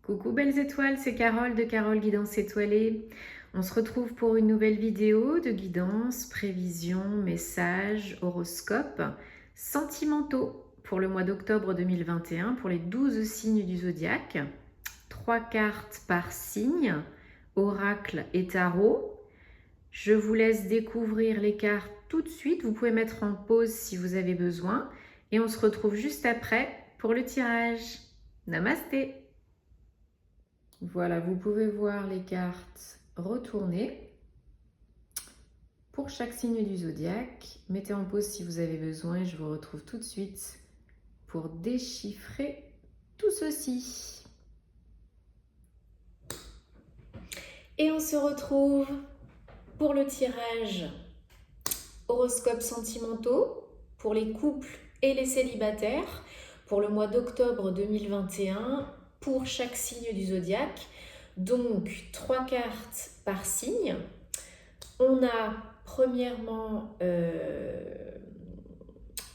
Coucou belles étoiles, c'est Carole de Carole Guidance Étoilée. On se retrouve pour une nouvelle vidéo de guidance, prévision, messages, horoscopes sentimentaux pour le mois d'octobre 2021 pour les 12 signes du zodiaque. 3 cartes par signe, oracle et tarot. Je vous laisse découvrir les cartes tout de suite. Vous pouvez mettre en pause si vous avez besoin. Et on se retrouve juste après pour le tirage. Namasté! Voilà, vous pouvez voir les cartes retournées pour chaque signe du zodiaque. Mettez en pause si vous avez besoin et je vous retrouve tout de suite pour déchiffrer tout ceci. Et on se retrouve pour le tirage horoscopes sentimentaux pour les couples et les célibataires pour le mois d'octobre 2021 pour chaque signe du zodiaque. Donc 3 cartes par signe. On a premièrement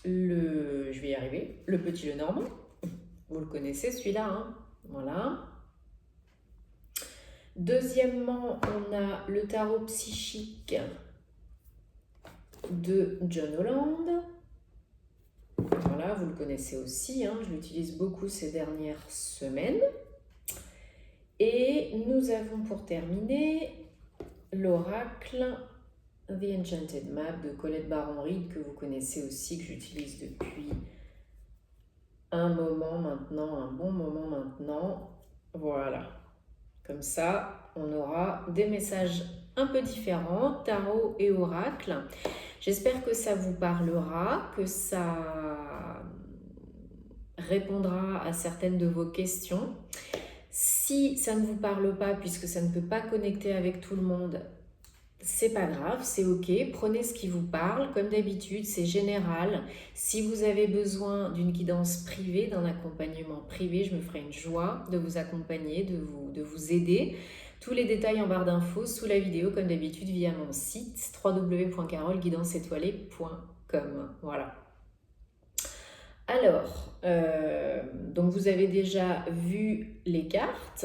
je vais y arriver, le petit Lenormand. Vous le connaissez celui-là, hein, voilà. Deuxièmement, on a le tarot psychique de John Holland. Voilà, vous le connaissez aussi, hein, je l'utilise beaucoup ces dernières semaines. Et nous avons pour terminer l'oracle The Enchanted Map de Colette Baron-Reid, que vous connaissez aussi, que j'utilise depuis un moment maintenant, un bon moment maintenant. Voilà, comme ça, on aura des messages un peu différents, tarot et oracle. J'espère que ça vous parlera, que ça répondra à certaines de vos questions. Si ça ne vous parle pas, puisque ça ne peut pas connecter avec tout le monde, c'est pas grave, c'est ok. Prenez ce qui vous parle. Comme d'habitude, c'est général. Si vous avez besoin d'une guidance privée, d'un accompagnement privé, je me ferai une joie de vous accompagner, de vous aider. Tous les détails en barre d'infos sous la vidéo, comme d'habitude, via mon site www.caroleguidanceétoilée.com. Voilà. Alors, donc vous avez déjà vu les cartes.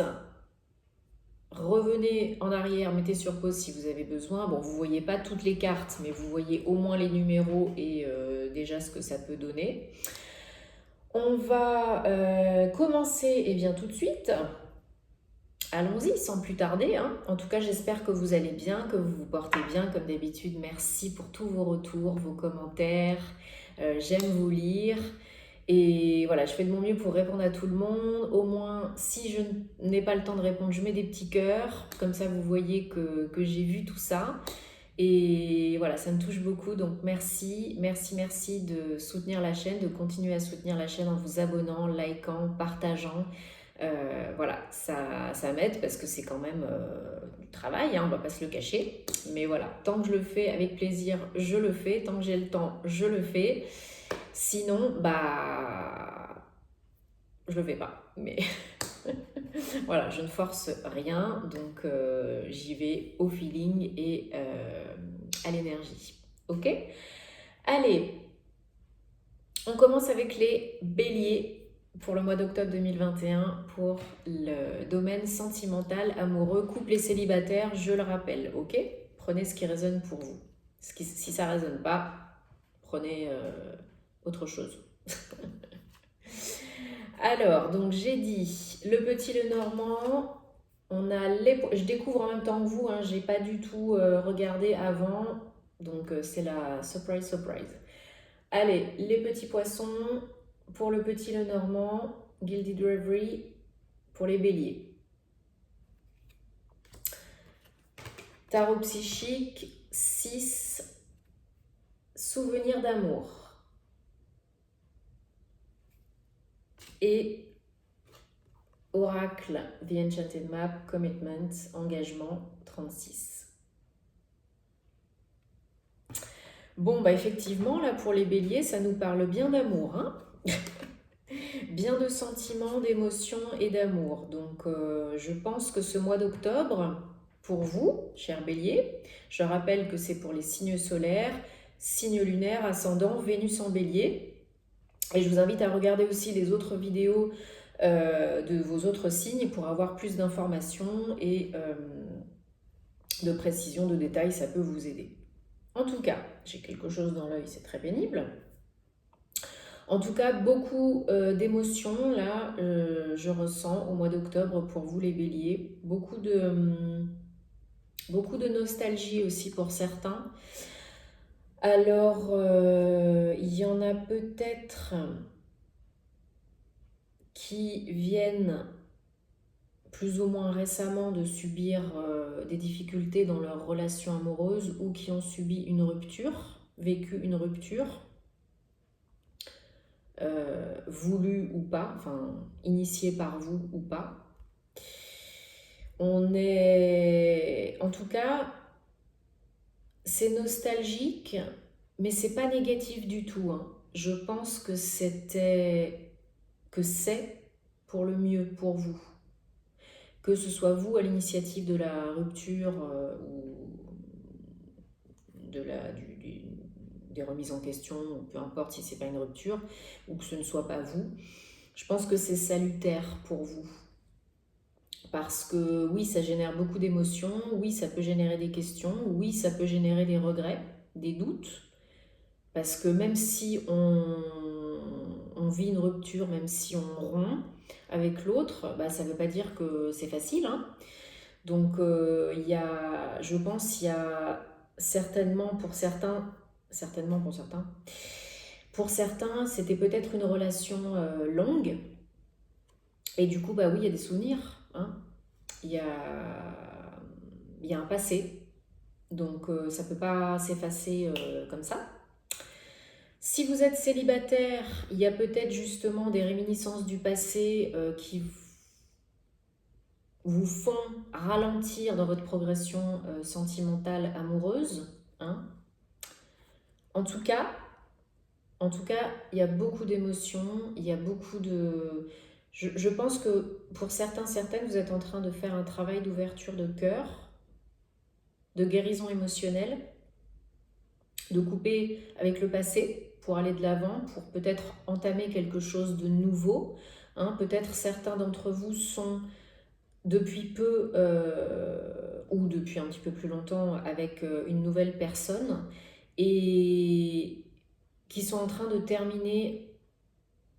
Revenez en arrière, mettez sur pause si vous avez besoin. Bon, vous ne voyez pas toutes les cartes, mais vous voyez au moins les numéros et déjà ce que ça peut donner. On va commencer bien tout de suite. Allons-y, sans plus tarder, hein. En tout cas, j'espère que vous allez bien, que vous vous portez bien. Comme d'habitude, merci pour tous vos retours, vos commentaires. J'aime vous lire. Et voilà, je fais de mon mieux pour répondre à tout le monde. Au moins, si je n'ai pas le temps de répondre, je mets des petits cœurs. Comme ça, vous voyez que j'ai vu tout ça. Et voilà, ça me touche beaucoup. Donc, merci de soutenir la chaîne, de continuer à soutenir la chaîne en vous abonnant, likant, partageant. Voilà, ça m'aide parce que c'est quand même du travail, hein, on ne va pas se le cacher. Mais voilà, tant que je le fais avec plaisir, je le fais. Tant que j'ai le temps, je le fais. Sinon, je le fais pas. Mais voilà, je ne force rien, donc j'y vais au feeling et à l'énergie. Ok? Allez, on commence avec les béliers pour le mois d'octobre 2021 pour le domaine sentimental, amoureux, couple et célibataire, je le rappelle, ok? Prenez ce qui résonne pour vous. Si ça ne résonne pas, prenez autre chose. Alors, donc j'ai dit le petit Lenormand, on a je découvre en même temps que vous, hein, j'ai pas du tout regardé avant, donc c'est la surprise. Allez, les petits poissons pour le petit Lenormand, Gilded Reverie pour les béliers. Tarot psychique, 6, souvenirs d'amour. Et oracle, The Enchanted Map, commitment, engagement, 36. Bon, effectivement, là, pour les béliers, ça nous parle bien d'amour, hein. Bien de sentiments, d'émotions et d'amour. Donc, je pense que ce mois d'octobre, pour vous, chers béliers, je rappelle que c'est pour les signes solaires, signes lunaires, ascendant, Vénus en bélier. Et je vous invite à regarder aussi les autres vidéos de vos autres signes pour avoir plus d'informations et de précision, de détails, ça peut vous aider. En tout cas, j'ai quelque chose dans l'œil, c'est très pénible. En tout cas, beaucoup d'émotions, là, je ressens au mois d'octobre pour vous les béliers. Beaucoup de nostalgie aussi pour certains. Alors, il y en a peut-être qui viennent plus ou moins récemment de subir des difficultés dans leur relation amoureuse ou qui ont subi une rupture, vécu une rupture, voulue ou pas, enfin initiée par vous ou pas. On est... En tout cas, c'est nostalgique, mais c'est pas négatif du tout, hein. Je pense que c'est pour le mieux pour vous. Que ce soit vous à l'initiative de la rupture ou de des remises en question, peu importe si c'est pas une rupture, ou que ce ne soit pas vous, je pense que c'est salutaire pour vous. Parce que oui, ça génère beaucoup d'émotions, oui, ça peut générer des questions, oui, ça peut générer des regrets, des doutes. Parce que même si on vit une rupture, même si on rompt avec l'autre, bah, ça ne veut pas dire que c'est facile, hein. Donc, je pense qu'il y a certainement pour certains, c'était peut-être une relation longue. Et du coup, bah oui, il y a des souvenirs, hein. Il y a un passé. Donc, ça ne peut pas s'effacer comme ça. Si vous êtes célibataire, il y a peut-être justement des réminiscences du passé qui vous font ralentir dans votre progression sentimentale amoureuse, hein. En tout cas, il y a beaucoup d'émotions, il y a beaucoup de... Je pense que pour certains, certaines, vous êtes en train de faire un travail d'ouverture de cœur, de guérison émotionnelle, de couper avec le passé pour aller de l'avant, pour peut-être entamer quelque chose de nouveau, hein. Peut-être certains d'entre vous sont depuis peu ou depuis un petit peu plus longtemps avec une nouvelle personne et qui sont en train de terminer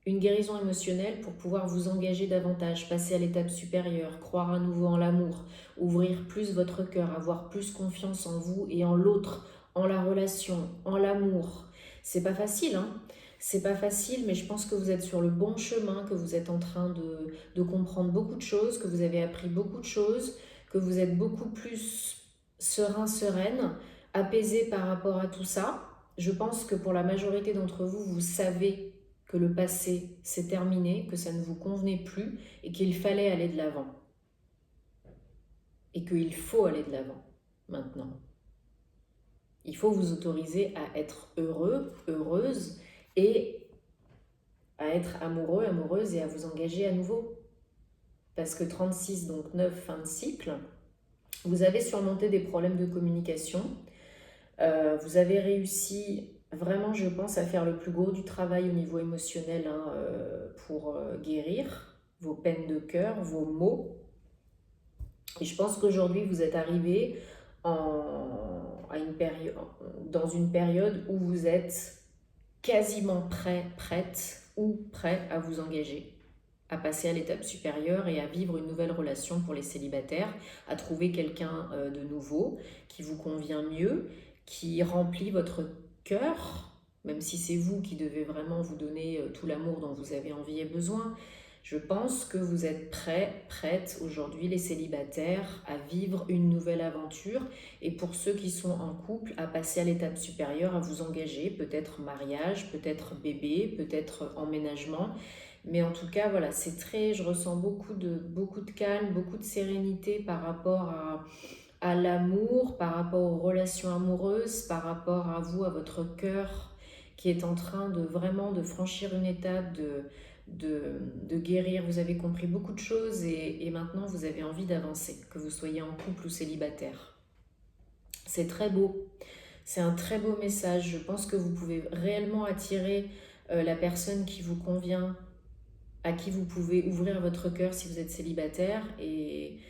une guérison émotionnelle pour pouvoir vous engager davantage, passer à l'étape supérieure, croire à nouveau en l'amour, ouvrir plus votre cœur, avoir plus confiance en vous et en l'autre, en la relation, en l'amour. C'est pas facile, hein. C'est pas facile, mais je pense que vous êtes sur le bon chemin, que vous êtes en train de comprendre beaucoup de choses, que vous avez appris beaucoup de choses, que vous êtes beaucoup plus serein, sereine, apaisé par rapport à tout ça. Je pense que pour la majorité d'entre vous, vous savez que le passé s'est terminé, que ça ne vous convenait plus et qu'il fallait aller de l'avant. Et qu'il faut aller de l'avant maintenant. Il faut vous autoriser à être heureux, heureuse et à être amoureux, amoureuse et à vous engager à nouveau. Parce que 36, donc 9, fin de cycle, vous avez surmonté des problèmes de communication. Vous avez réussi vraiment, je pense, à faire le plus gros du travail au niveau émotionnel, hein, pour guérir vos peines de cœur, vos maux. Et je pense qu'aujourd'hui, vous êtes arrivé dans une période où vous êtes quasiment prête ou prêt à vous engager, à passer à l'étape supérieure et à vivre une nouvelle relation pour les célibataires, à trouver quelqu'un de nouveau qui vous convient mieux, qui remplit votre cœur, même si c'est vous qui devez vraiment vous donner tout l'amour dont vous avez envie et besoin. Je pense que vous êtes prêtes aujourd'hui, les célibataires, à vivre une nouvelle aventure et pour ceux qui sont en couple, à passer à l'étape supérieure, à vous engager, peut-être mariage, peut-être bébé, peut-être emménagement. Mais en tout cas, voilà, je ressens beaucoup de calme, beaucoup de sérénité par rapport à l'amour, par rapport aux relations amoureuses, par rapport à vous, à votre cœur qui est en train de vraiment de franchir une étape, de guérir. Vous avez compris beaucoup de choses et maintenant vous avez envie d'avancer, que vous soyez en couple ou célibataire. C'est très beau. C'est un très beau message. Je pense que vous pouvez réellement attirer la personne qui vous convient à qui vous pouvez ouvrir votre cœur si vous êtes célibataire. Et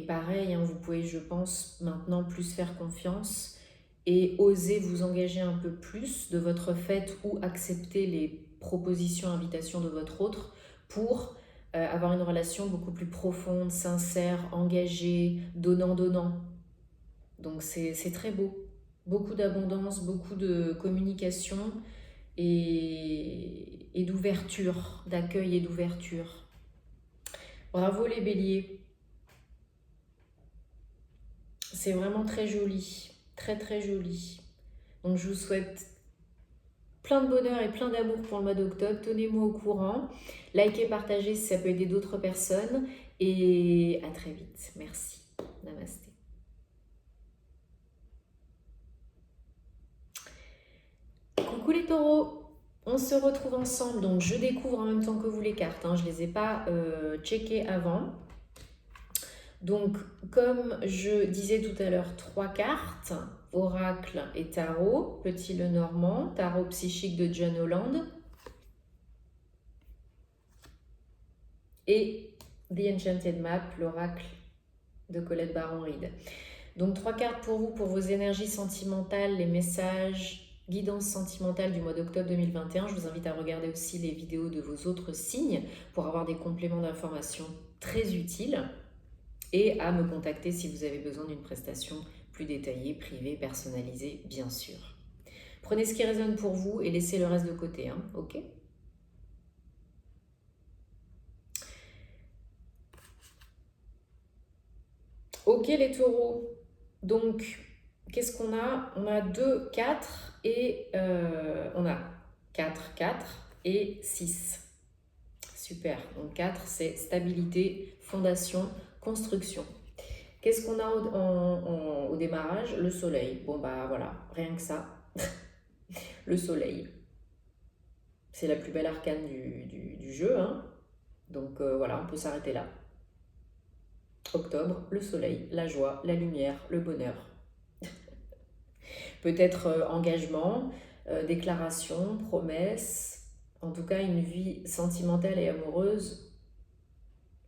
pareil, hein, vous pouvez, je pense, maintenant plus faire confiance et oser vous engager un peu plus de votre fait ou accepter les propositions, invitations de votre autre pour avoir une relation beaucoup plus profonde, sincère, engagée, donnant-donnant. Donc c'est très beau. Beaucoup d'abondance, beaucoup de communication et d'ouverture, d'accueil et d'ouverture. Bravo les béliers. C'est vraiment très joli, très très joli. Donc je vous souhaite plein de bonheur et plein d'amour pour le mois d'octobre. Tenez-moi au courant. Likez, partagez si ça peut aider d'autres personnes. Et à très vite. Merci. Namasté. Coucou les taureaux. On se retrouve ensemble. Donc je découvre en même temps que vous les cartes. Hein. Je ne les ai pas checkées avant. Donc, comme je disais tout à l'heure, 3 cartes, oracle et tarot, Petit Lenormand, tarot psychique de John Holland et The Enchanted Map, l'oracle de Colette Baron-Reid. Donc 3 cartes pour vous, pour vos énergies sentimentales, les messages, guidance sentimentale du mois d'octobre 2021. Je vous invite à regarder aussi les vidéos de vos autres signes pour avoir des compléments d'informations très utiles. Et à me contacter si vous avez besoin d'une prestation plus détaillée, privée, personnalisée, bien sûr. Prenez ce qui résonne pour vous et laissez le reste de côté, hein, ok ? Ok les taureaux, donc qu'est-ce qu'on a ? On a 2, 4 et on a 4, 4 et 6. Super, donc 4 c'est stabilité, fondation, construction. Qu'est-ce qu'on a au démarrage ? Le soleil. Bon bah voilà, rien que ça. Le soleil. C'est la plus belle arcane du jeu. Hein. Donc voilà, on peut s'arrêter là. Octobre, le soleil, la joie, la lumière, le bonheur. Peut-être engagement, déclaration, promesse. En tout cas, une vie sentimentale et amoureuse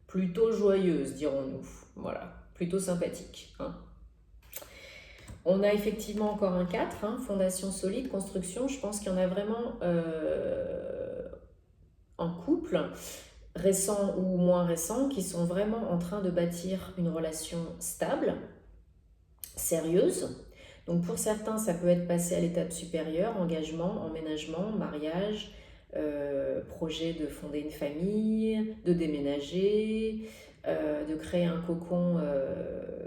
plutôt joyeuse, dirons-nous. Voilà, plutôt sympathique. Hein. On a effectivement encore un 4, hein, fondation solide, construction. Je pense qu'il y en a vraiment en couple, récents ou moins récents, qui sont vraiment en train de bâtir une relation stable, sérieuse. Donc pour certains, ça peut être passé à l'étape supérieure, engagement, emménagement, mariage, projet de fonder une famille, de déménager, de créer un cocon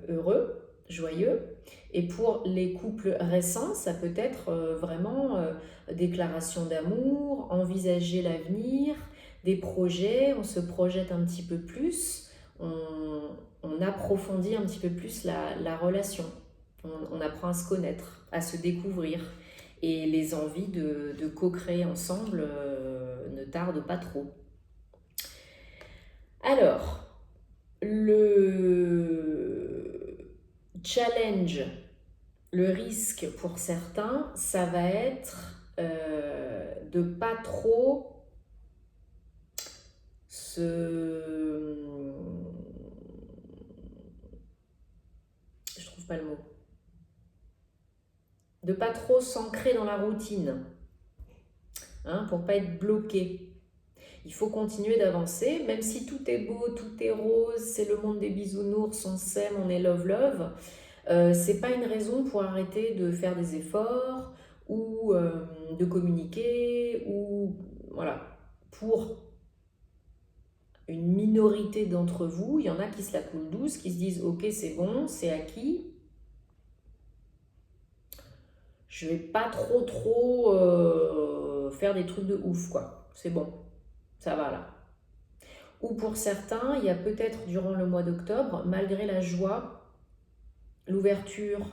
heureux, joyeux. Et pour les couples récents, ça peut être vraiment déclaration d'amour, envisager l'avenir, des projets, on se projette un petit peu plus, on approfondit un petit peu plus la relation. On apprend à se connaître, à se découvrir. Et les envies de co-créer ensemble ne tardent pas trop. Alors, le challenge, le risque pour certains, ça va être de pas trop se... Je trouve pas le mot. De pas trop s'ancrer dans la routine, hein, pour pas être bloqué. Il faut continuer d'avancer, même si tout est beau, tout est rose, c'est le monde des bisounours, on s'aime, on est love. C'est pas une raison pour arrêter de faire des efforts ou de communiquer ou voilà. Pour une minorité d'entre vous, il y en a qui se la coulent douce, qui se disent ok c'est bon, c'est acquis. Je vais pas trop faire des trucs de ouf quoi. C'est bon, ça va là. Ou pour certains, il y a peut-être durant le mois d'octobre, malgré la joie, l'ouverture,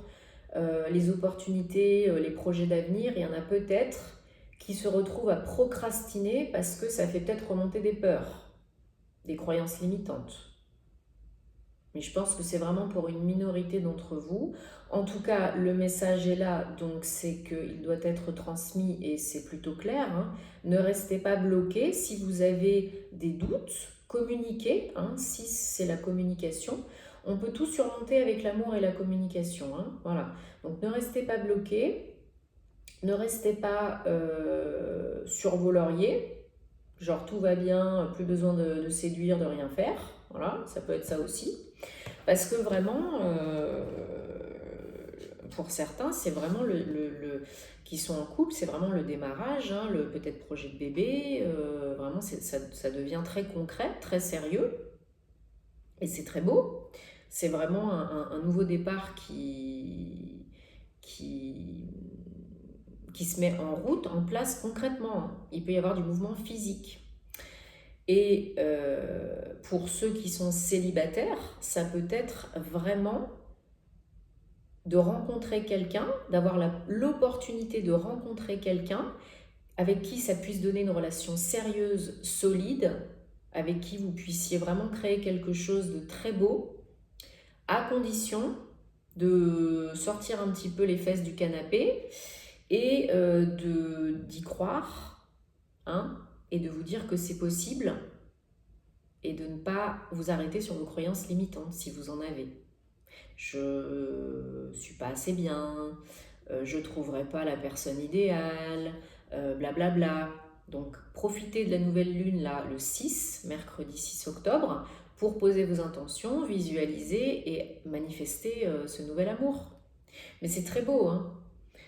les opportunités, les projets d'avenir, il y en a peut-être qui se retrouvent à procrastiner parce que ça fait peut-être remonter des peurs, des croyances limitantes. Mais je pense que c'est vraiment pour une minorité d'entre vous. En tout cas, le message est là, donc c'est qu'il doit être transmis et c'est plutôt clair, hein. Ne restez pas bloqué. Si vous avez des doutes, communiquez, hein, si c'est la communication. On peut tout surmonter avec l'amour et la communication, hein, voilà. Donc ne restez pas bloqué, ne restez pas sur vos lauriers, genre tout va bien, plus besoin de séduire, de rien faire. Voilà, ça peut être ça aussi. Parce que vraiment, pour certains, c'est vraiment qui sont en couple, c'est vraiment le démarrage, hein, le peut-être projet de bébé. Vraiment, ça devient très concret, très sérieux. Et c'est très beau. C'est vraiment un nouveau départ qui se met en route, en place concrètement, hein. Il peut y avoir du mouvement physique. Et pour ceux qui sont célibataires, ça peut être vraiment de rencontrer quelqu'un, d'avoir l'opportunité de rencontrer quelqu'un avec qui ça puisse donner une relation sérieuse, solide, avec qui vous puissiez vraiment créer quelque chose de très beau, à condition de sortir un petit peu les fesses du canapé et d'y croire, hein, et de vous dire que c'est possible et de ne pas vous arrêter sur vos croyances limitantes si vous en avez. Je suis pas assez bien, je trouverai pas la personne idéale, blablabla. Bla bla. Donc profitez de la nouvelle lune là le 6, mercredi 6 octobre, pour poser vos intentions, visualiser et manifester ce nouvel amour. Mais c'est très beau, hein.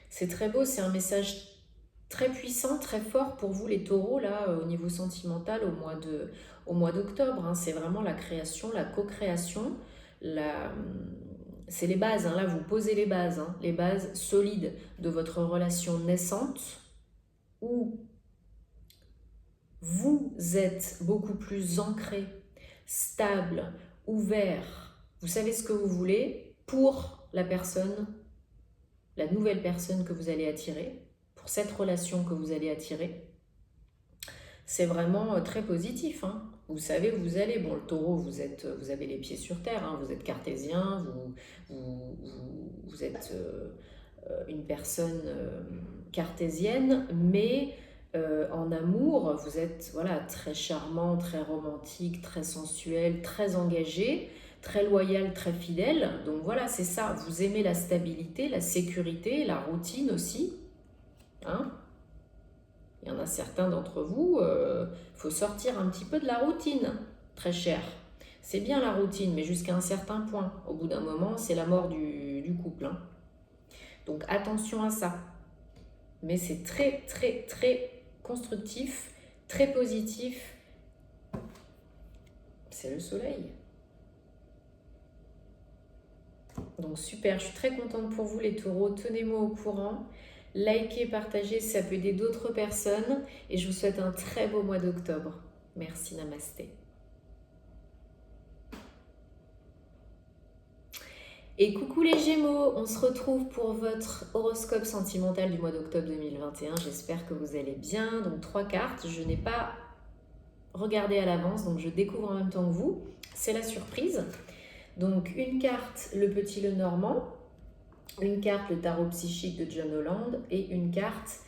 C'est très beau, c'est un message très puissant, très fort pour vous les taureaux là au niveau sentimental au mois d'octobre, hein. C'est vraiment la création, la co-création, c'est les bases, hein. Là vous posez hein, les bases solides de votre relation naissante où vous êtes beaucoup plus ancré, stable, ouvert, vous savez ce que vous voulez pour la personne, la nouvelle personne que vous allez attirer, pour cette relation que vous allez attirer. C'est vraiment très positif, hein. Vous savez où vous allez. Bon, le taureau, vous avez les pieds sur terre, hein. Vous êtes cartésien, vous êtes une personne cartésienne, mais en amour, vous êtes voilà, très charmant, très romantique, très sensuel, très engagé, très loyal, très fidèle. Donc voilà, c'est ça. Vous aimez la stabilité, la sécurité, la routine aussi, hein. Il y en a certains d'entre vous, faut sortir un petit peu de la routine, très cher. C'est bien la routine, mais jusqu'à un certain point. Au bout d'un moment, c'est la mort du couple, hein. Donc attention à ça. Mais c'est très, très, très constructif, très positif. C'est le soleil. Donc super, je suis très contente pour vous les taureaux. Tenez-moi au courant. Likez, partagez, ça peut aider d'autres personnes. Et je vous souhaite un très beau mois d'octobre. Merci, namasté. Et coucou les Gémeaux, on se retrouve pour votre horoscope sentimental du mois d'octobre 2021. J'espère que vous allez bien. Donc 3 cartes, je n'ai pas regardé à l'avance, donc je découvre en même temps que vous. C'est la surprise. Donc une carte, le petit le normand, une carte, le tarot psychique de John Holland et une carte,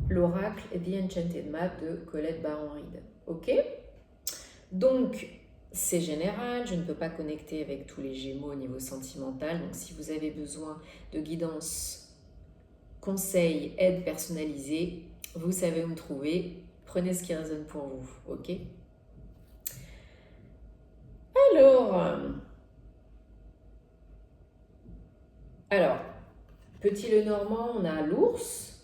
l'oracle The Enchanted Map de Colette Baron-Reid. Ok? Donc, c'est général, je ne peux pas connecter avec tous les Gémeaux au niveau sentimental. Donc, si vous avez besoin de guidance, conseils, aide personnalisée, vous savez où me trouver. Prenez ce qui résonne pour vous. Ok? Alors, petit le normand, on a l'ours.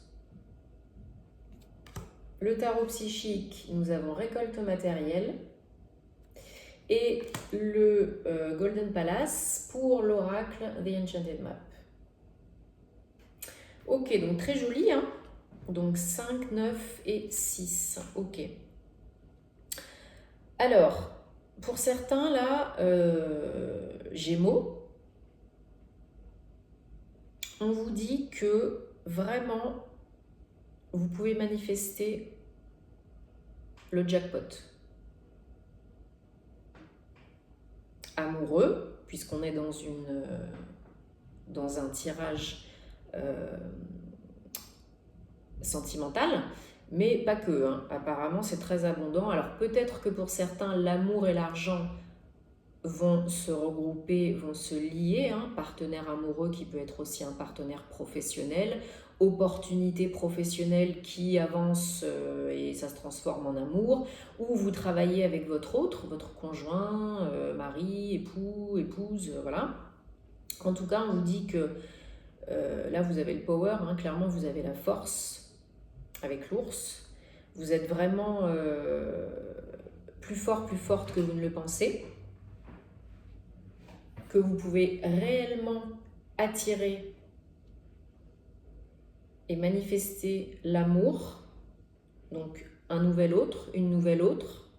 Le tarot psychique, nous avons récolte matérielle. Et le Golden Palace pour l'oracle The Enchanted Map. Ok, donc très joli, hein. Donc 5, 9 et 6. Ok. Alors, pour certains, là, Gémeaux, on vous dit que vraiment, vous pouvez manifester le jackpot. Amoureux, puisqu'on est dans un tirage sentimental, mais pas que, hein. Apparemment c'est très abondant. Alors peut-être que pour certains l'amour et l'argent vont se regrouper, vont se lier, hein. Partenaire amoureux qui peut être aussi un partenaire professionnel, opportunité professionnelle qui avance et ça se transforme en amour, ou vous travaillez avec votre conjoint, mari, époux, épouse, voilà. En tout cas, on vous dit que là, vous avez le power, hein, clairement, vous avez la force avec l'ours. Vous êtes vraiment plus fort, plus forte que vous ne le pensez. Que vous pouvez réellement attirer et manifester l'amour, donc un nouvel autre, une nouvelle autre,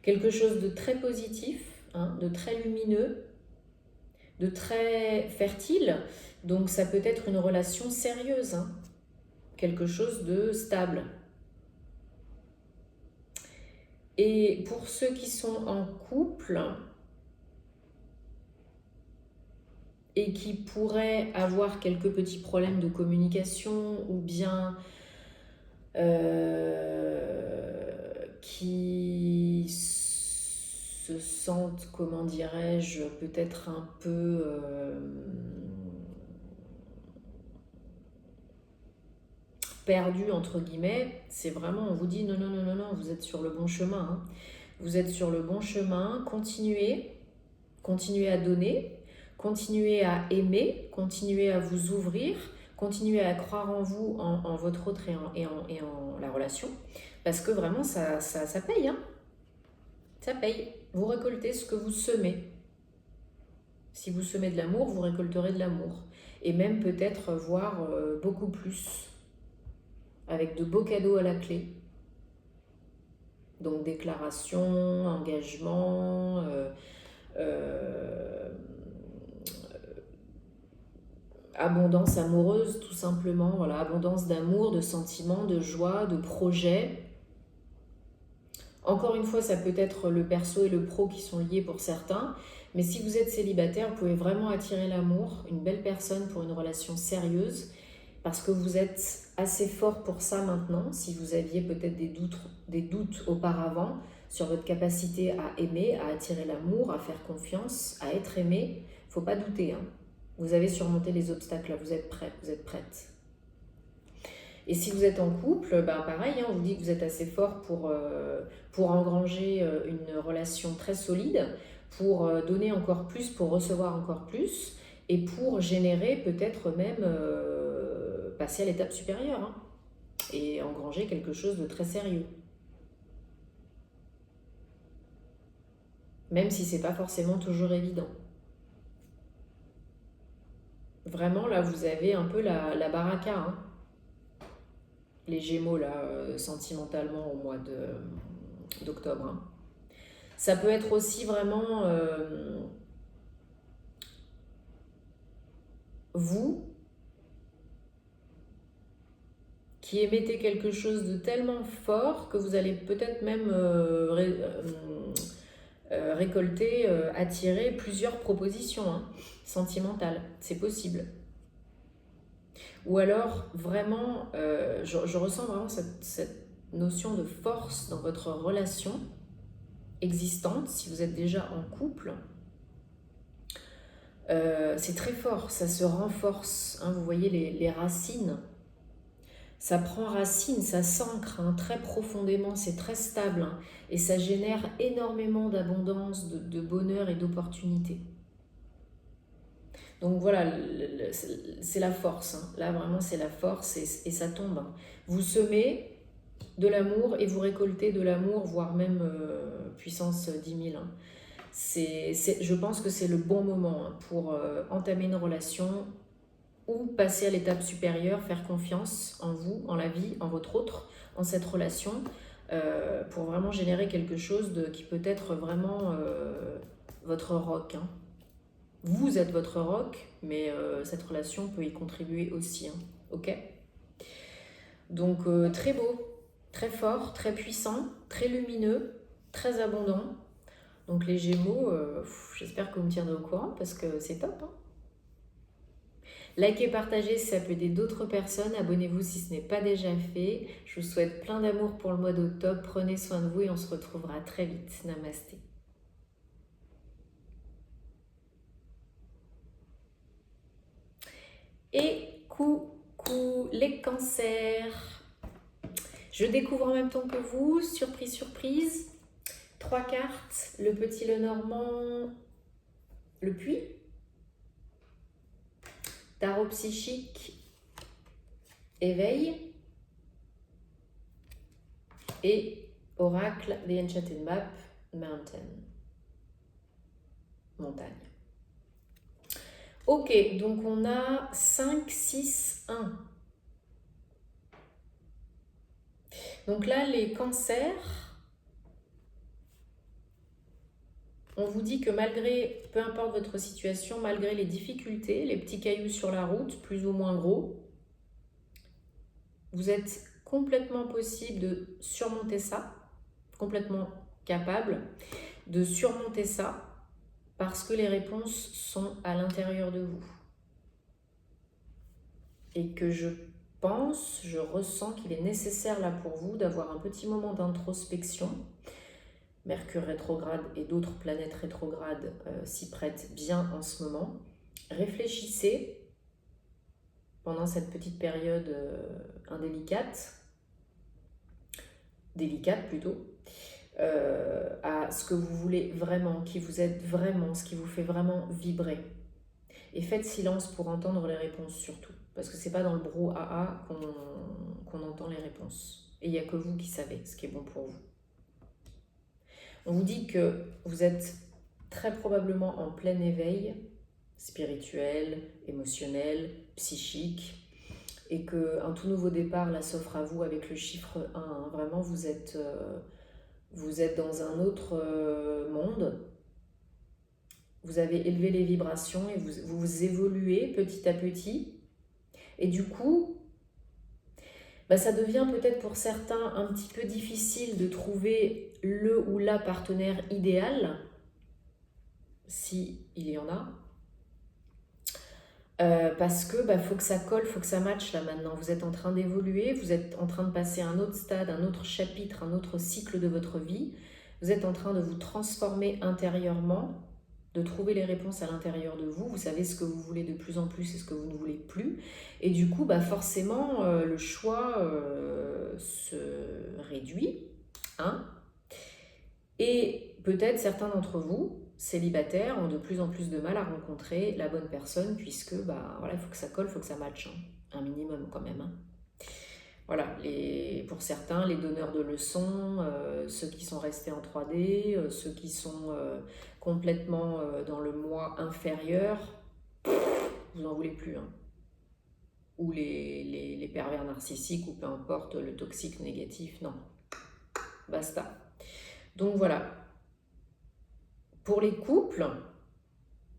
quelque chose de très positif, hein, de très lumineux, de très fertile. Donc ça peut être une relation sérieuse, hein, quelque chose de stable. Et pour ceux qui sont en couple et qui pourraient avoir quelques petits problèmes de communication ou bien qui se sentent, comment dirais-je, peut-être un peu perdus, entre guillemets, c'est vraiment, on vous dit non, non, non, non, non, vous êtes sur le bon chemin, hein. Vous êtes sur le bon chemin, continuez à donner, continuez à aimer, continuez à vous ouvrir, continuez à croire en vous, en votre autre et en la relation, parce que vraiment ça paye, hein. Ça paye. Vous récoltez ce que vous semez. Si vous semez de l'amour, vous récolterez de l'amour. Et même peut-être voir beaucoup plus, avec de beaux cadeaux à la clé. Donc déclaration, engagement, abondance amoureuse tout simplement, voilà, abondance d'amour, de sentiments, de joie, de projets. Encore une fois, ça peut être le perso et le pro qui sont liés pour certains, mais si vous êtes célibataire, vous pouvez vraiment attirer l'amour, une belle personne pour une relation sérieuse, parce que vous êtes assez fort pour ça maintenant. Si vous aviez peut-être des doutes auparavant sur votre capacité à aimer, à attirer l'amour, à faire confiance, à être aimé, il ne faut pas douter, hein. Vous avez surmonté les obstacles, là, vous êtes prêts, vous êtes prête. Et si vous êtes en couple, ben pareil, hein, on vous dit que vous êtes assez fort pour engranger une relation très solide, pour donner encore plus, pour recevoir encore plus, et pour générer peut-être même passer à l'étape supérieure, hein, et engranger quelque chose de très sérieux. Même si c'est pas forcément toujours évident. Vraiment, là, vous avez un peu la baraka, hein. Les Gémeaux, là, sentimentalement au mois d'octobre, hein. Ça peut être aussi vraiment vous qui émettez quelque chose de tellement fort que vous allez peut-être même récolter, attirer plusieurs propositions, hein, sentimentales. C'est possible. Ou alors, vraiment, je ressens vraiment cette notion de force dans votre relation existante, si vous êtes déjà en couple. C'est très fort, ça se renforce, hein, vous voyez les racines. Ça prend racine, ça s'ancre, hein, très profondément, c'est très stable, hein, et ça génère énormément d'abondance, de bonheur et d'opportunités. Donc voilà, c'est la force, hein. Là vraiment c'est la force et ça tombe, hein. Vous semez de l'amour et vous récoltez de l'amour, voire même puissance 10 000, hein. Je pense que c'est le bon moment, hein, pour entamer une relation ou passer à l'étape supérieure, faire confiance en vous, en la vie, en votre autre, en cette relation, pour vraiment générer quelque chose qui peut être vraiment votre rock, hein. Vous êtes votre rock, mais cette relation peut y contribuer aussi, hein. Ok ? Donc très beau, très fort, très puissant, très lumineux, très abondant. Donc les Gémeaux, j'espère que vous me tiendrez au courant parce que c'est top, hein. Likez, partagez si ça peut aider d'autres personnes. Abonnez-vous si ce n'est pas déjà fait. Je vous souhaite plein d'amour pour le mois d'octobre. Prenez soin de vous et on se retrouvera très vite. Namasté. Et coucou les cancers. Je découvre en même temps que vous, surprise, surprise, 3 cartes, le petit Lenormand, le puits, tarot psychique, éveil, et oracle, The Enchanted Map, Mountain, montagne. Ok, donc on a 5, 6, 1. Donc là, les cancers, on vous dit que malgré, peu importe votre situation, malgré les difficultés, les petits cailloux sur la route, plus ou moins gros, vous êtes complètement possible de surmonter ça, complètement capable de surmonter ça, parce que les réponses sont à l'intérieur de vous. Et que je ressens qu'il est nécessaire là pour vous d'avoir un petit moment d'introspection. Mercure rétrograde et d'autres planètes rétrogrades s'y prêtent bien en ce moment. Réfléchissez pendant cette petite période délicate plutôt, à ce que vous voulez vraiment, qui vous êtes vraiment, ce qui vous fait vraiment vibrer. Et faites silence pour entendre les réponses surtout, parce que c'est pas dans le brouhaha qu'on entend les réponses. Et il n'y a que vous qui savez ce qui est bon pour vous. On vous dit que vous êtes très probablement en plein éveil spirituel, émotionnel, psychique, et qu'un tout nouveau départ là s'offre à vous avec le chiffre 1. Hein. Vraiment, vous êtes dans un autre monde. Vous avez élevé les vibrations et vous évoluez petit à petit. Et du coup, ça devient peut-être pour certains un petit peu difficile de trouver le ou la partenaire idéal, si il y en a. Parce que faut que ça colle, faut que ça matche là maintenant. Vous êtes en train d'évoluer, vous êtes en train de passer à un autre stade, un autre chapitre, un autre cycle de votre vie. Vous êtes en train de vous transformer intérieurement, de trouver les réponses à l'intérieur de vous. Vous savez ce que vous voulez de plus en plus et ce que vous ne voulez plus. Et du coup, forcément, le choix se réduit. Hein, et peut-être certains d'entre vous, célibataires, ont de plus en plus de mal à rencontrer la bonne personne puisque voilà, il faut que ça colle, il faut que ça matche, hein, un minimum quand même. Hein. Voilà, pour certains, les donneurs de leçons, ceux qui sont restés en 3D, ceux qui sont complètement dans le moi inférieur, vous n'en voulez plus. Hein. Ou les pervers narcissiques, ou peu importe, le toxique négatif, non. Basta. Donc voilà. Pour les couples,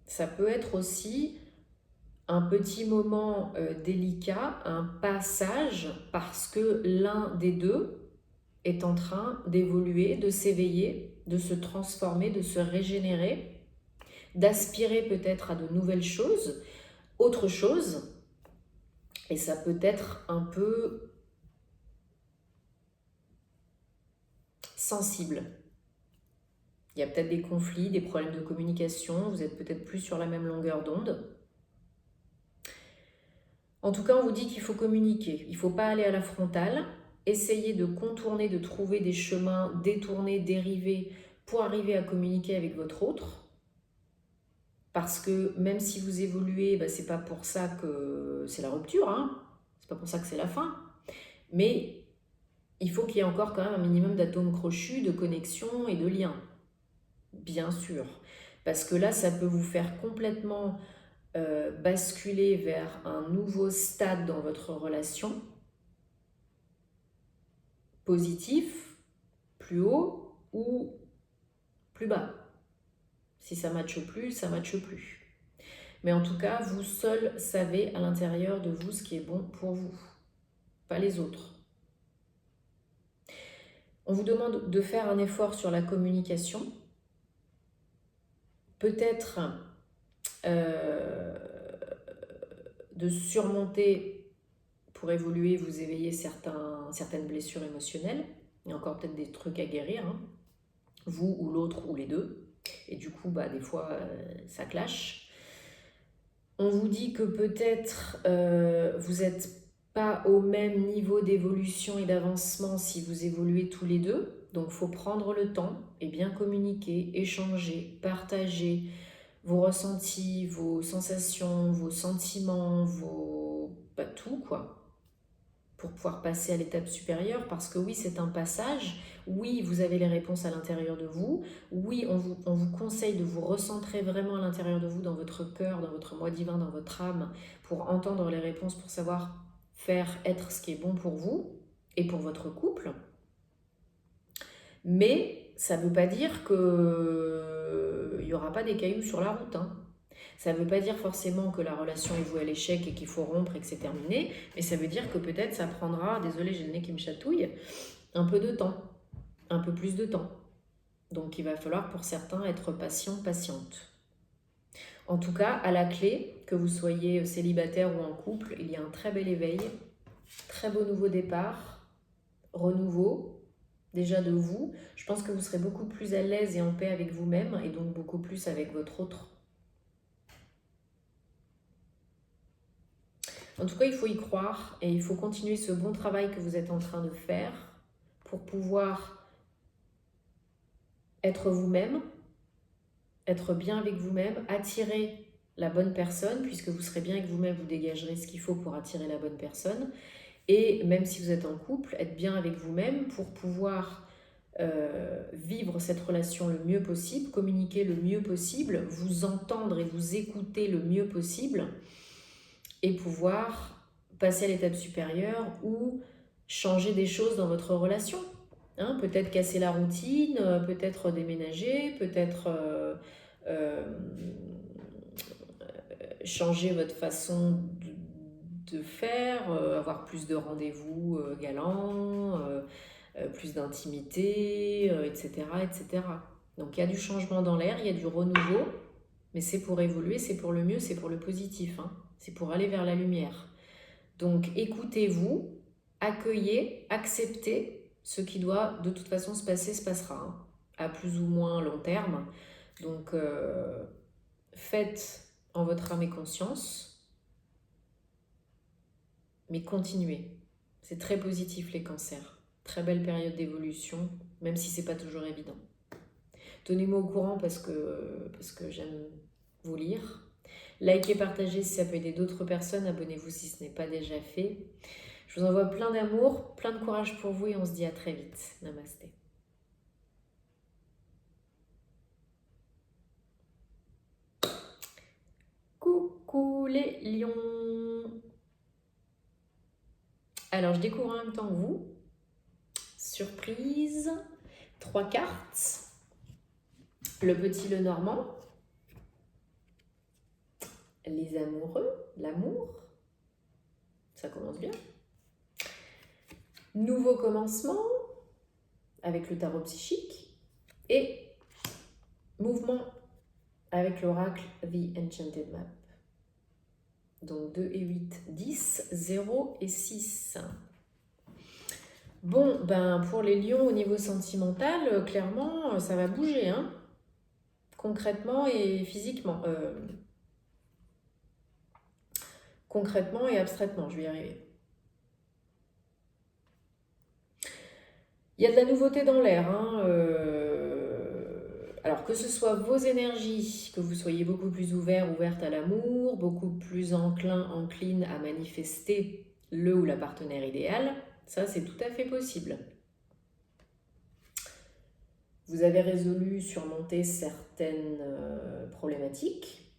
ça peut être aussi un petit moment délicat, un passage, parce que l'un des deux est en train d'évoluer, de s'éveiller, de se transformer, de se régénérer, d'aspirer peut-être à de nouvelles choses, autre chose, et ça peut être un peu sensible. Il y a peut-être des conflits, des problèmes de communication, vous êtes peut-être plus sur la même longueur d'onde. En tout cas, on vous dit qu'il faut communiquer, il ne faut pas aller à la frontale, essayer de contourner, de trouver des chemins détournés, dérivés, pour arriver à communiquer avec votre autre. Parce que même si vous évoluez, c'est pas pour ça que c'est la rupture, hein. C'est pas pour ça que c'est la fin. Mais il faut qu'il y ait encore quand même un minimum d'atomes crochus, de connexion et de liens. Bien sûr. Parce que là, ça peut vous faire complètement basculer vers un nouveau stade dans votre relation, positif, plus haut ou plus bas. Si ça ne matche plus, ça ne matche plus. Mais en tout cas, vous seul savez à l'intérieur de vous ce qui est bon pour vous, pas les autres. On vous demande de faire un effort sur la communication, peut-être de surmonter, pour évoluer, vous éveiller certaines blessures émotionnelles. Il y a encore peut-être des trucs à guérir, hein, vous ou l'autre ou les deux. Et du coup, des fois, ça clash. On vous dit que peut-être vous n'êtes pas au même niveau d'évolution et d'avancement si vous évoluez tous les deux. Donc, il faut prendre le temps et bien communiquer, échanger, partager vos ressentis, vos sensations, vos sentiments, tout quoi, pour pouvoir passer à l'étape supérieure. Parce que oui, c'est un passage. Oui, vous avez les réponses à l'intérieur de vous. Oui, on vous conseille de vous recentrer vraiment à l'intérieur de vous, dans votre cœur, dans votre moi divin, dans votre âme, pour entendre les réponses, pour savoir faire, être ce qui est bon pour vous et pour votre couple. Mais ça ne veut pas dire qu'il n'y aura pas des cailloux sur la route, hein. Ça ne veut pas dire forcément que la relation est vouée à l'échec et qu'il faut rompre et que c'est terminé, mais ça veut dire que peut-être ça prendra, désolé j'ai le nez qui me chatouille, un peu de temps, un peu plus de temps. Donc il va falloir pour certains être patient, patiente. En tout cas, à la clé, que vous soyez célibataire ou en couple, il y a un très bel éveil, très beau nouveau départ, renouveau, déjà de vous. Je pense que vous serez beaucoup plus à l'aise et en paix avec vous-même et donc beaucoup plus avec votre autre. En tout cas, il faut y croire et il faut continuer ce bon travail que vous êtes en train de faire pour pouvoir être vous-même, être bien avec vous-même, attirer la bonne personne, puisque vous serez bien avec vous-même, vous dégagerez ce qu'il faut pour attirer la bonne personne. Et même si vous êtes en couple, être bien avec vous-même pour pouvoir vivre cette relation le mieux possible, communiquer le mieux possible, vous entendre et vous écouter le mieux possible et pouvoir passer à l'étape supérieure ou changer des choses dans votre relation. Hein, peut-être casser la routine, peut-être déménager, peut-être changer votre façon de faire, avoir plus de rendez-vous galants, plus d'intimité, etc., etc. Donc il y a du changement dans l'air, il y a du renouveau, mais c'est pour évoluer, c'est pour le mieux, c'est pour le positif, hein. C'est pour aller vers la lumière. Donc écoutez-vous, accueillez, acceptez ce qui doit de toute façon se passer, se passera, hein, à plus ou moins long terme. Donc faites en votre âme et conscience, mais continuez. C'est très positif les cancers. Très belle période d'évolution, même si c'est pas toujours évident. Tenez-moi au courant parce que j'aime vous lire. Likez, partagez si ça peut aider d'autres personnes. Abonnez-vous si ce n'est pas déjà fait. Je vous envoie plein d'amour, plein de courage pour vous et on se dit à très vite. Namasté. Coucou les lions. Alors je découvre en même temps que vous. Surprise. 3 cartes. Le petit, le normand. Les amoureux, l'amour. Ça commence bien. Nouveau commencement avec le tarot psychique et mouvement avec l'oracle The Enchanted Map. Donc 2 et 8, 10, 0 et 6. Bon, pour les lions au niveau sentimental, clairement, ça va bouger, hein, concrètement et physiquement. Concrètement et abstraitement, je vais y arriver. Il y a de la nouveauté dans l'air, hein, alors que ce soit vos énergies, que vous soyez beaucoup plus ouverte à l'amour, beaucoup plus encline à manifester le ou la partenaire idéal, ça c'est tout à fait possible. Vous avez résolu, surmonté certaines problématiques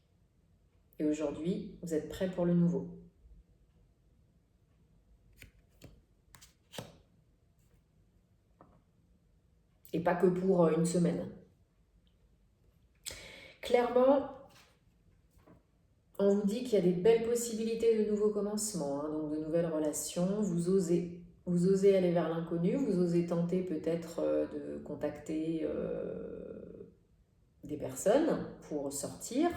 et aujourd'hui vous êtes prêt pour le nouveau. Et pas que pour une semaine. Clairement, on vous dit qu'il y a des belles possibilités de nouveaux commencements, hein, donc de nouvelles relations. Vous osez aller vers l'inconnu, vous osez tenter peut-être de contacter des personnes pour sortir,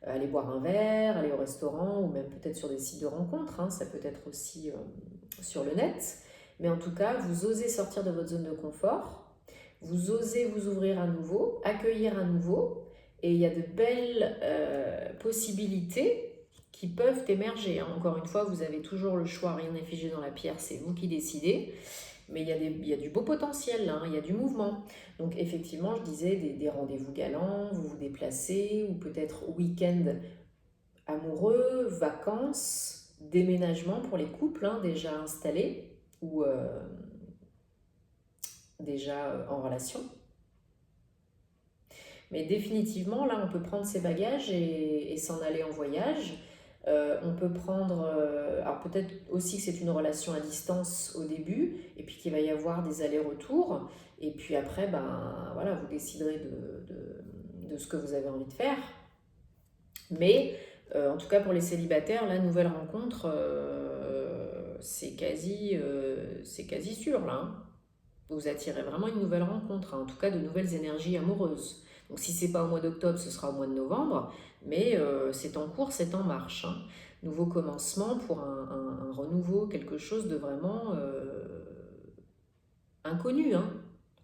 aller boire un verre, aller au restaurant ou même peut-être sur des sites de rencontres, hein, ça peut être aussi sur le net. Mais en tout cas, vous osez sortir de votre zone de confort, vous osez vous ouvrir à nouveau, accueillir à nouveau, et il y a de belles possibilités qui peuvent émerger, hein. Encore une fois, vous avez toujours le choix, rien n'est figé dans la pierre, c'est vous qui décidez. Mais il y a du beau potentiel là, hein, il y a du mouvement. Donc effectivement, je disais des rendez-vous galants, vous vous déplacez, ou peut-être week-end amoureux, vacances, déménagement pour les couples hein, déjà installés ou déjà en relation. Mais définitivement, là, on peut prendre ses bagages et s'en aller en voyage. On peut prendre, alors peut-être aussi que c'est une relation à distance au début, et puis qu'il va y avoir des allers-retours, et puis après, ben voilà, vous déciderez de ce que vous avez envie de faire. Mais en tout cas pour les célibataires, la nouvelle rencontre, c'est quasi sûr là, hein. Vous attirez vraiment une nouvelle rencontre, hein, en tout cas de nouvelles énergies amoureuses. Donc si c'est pas au mois d'octobre, ce sera au mois de novembre, mais c'est en cours, c'est en marche, hein. Nouveau commencement pour un renouveau, quelque chose de vraiment inconnu, hein,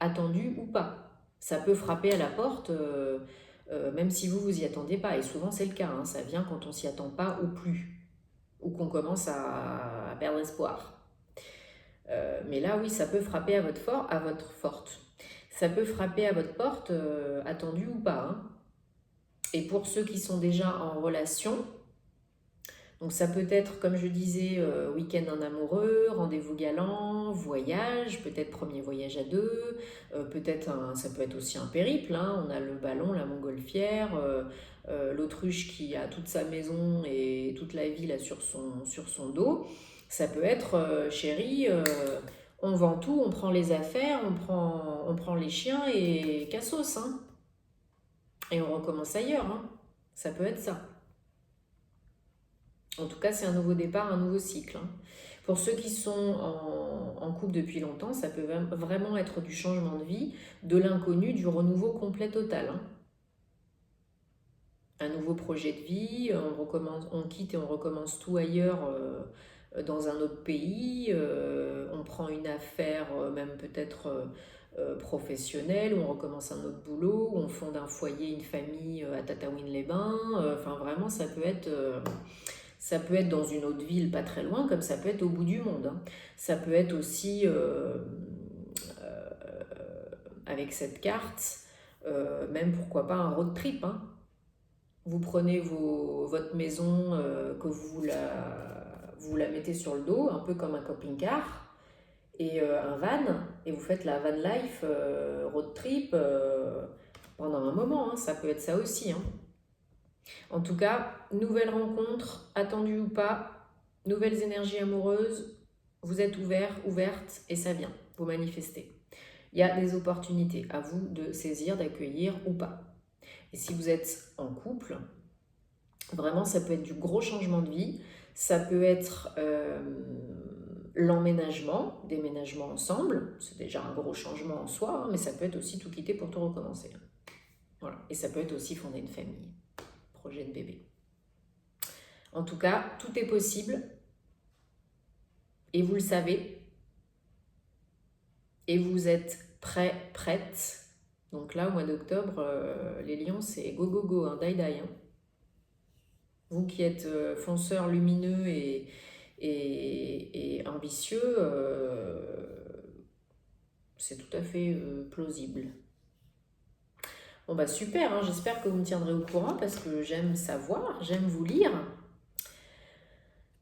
attendu ou pas. Ça peut frapper à la porte, même si vous vous y attendez pas, et souvent c'est le cas, hein, ça vient quand on s'y attend pas ou plus, ou qu'on commence à perdre espoir. Mais là, oui, ça peut frapper à votre forte. Ça peut frapper à votre porte, attendu ou pas, hein. Et pour ceux qui sont déjà en relation, donc ça peut être, comme je disais, week-end en amoureux, rendez-vous galant, voyage, peut-être premier voyage à deux, ça peut être aussi un périple, hein. On a le ballon, la montgolfière, l'autruche qui a toute sa maison et toute la vie là, sur son dos. Ça peut être, chérie, on vend tout, on prend les affaires, on prend les chiens et cassos, hein. Et on recommence ailleurs, hein. Ça peut être ça. En tout cas, c'est un nouveau départ, un nouveau cycle, hein. Pour ceux qui sont en couple depuis longtemps, ça peut vraiment être du changement de vie, de l'inconnu, du renouveau complet total, hein. Un nouveau projet de vie, on quitte et on recommence tout ailleurs, dans un autre pays, on prend une affaire, même peut-être professionnelle, ou on recommence un autre boulot, ou on fonde un foyer, une famille à Tataouine-les-Bains. Enfin, vraiment, ça peut être dans une autre ville pas très loin, comme ça peut être au bout du monde, hein. Ça peut être aussi, avec cette carte, même pourquoi pas un road trip, hein. Vous prenez votre maison, que vous la mettez sur le dos, un peu comme un camping-car, et un van, et vous faites la van life, road trip, pendant un moment, hein. Ça peut être ça aussi, hein. En tout cas, nouvelle rencontre, attendue ou pas, nouvelles énergies amoureuses, vous êtes ouvert, ouverte, et ça vient, vous manifestez. Il y a des opportunités, à vous de saisir, d'accueillir ou pas. Et si vous êtes en couple, vraiment ça peut être du gros changement de vie, ça peut être l'emménagement, déménagement ensemble, c'est déjà un gros changement en soi, hein, mais ça peut être aussi tout quitter pour tout recommencer. Voilà. Et ça peut être aussi fonder une famille, projet de bébé. En tout cas, tout est possible, et vous le savez, et vous êtes prêts, prêtes. Donc là, au mois d'octobre, les lions, c'est go, go, go, hein, die, die, hein. Vous qui êtes fonceur lumineux et ambitieux, c'est tout à fait plausible. Bon bah super, hein, j'espère que vous me tiendrez au courant parce que j'aime savoir, j'aime vous lire.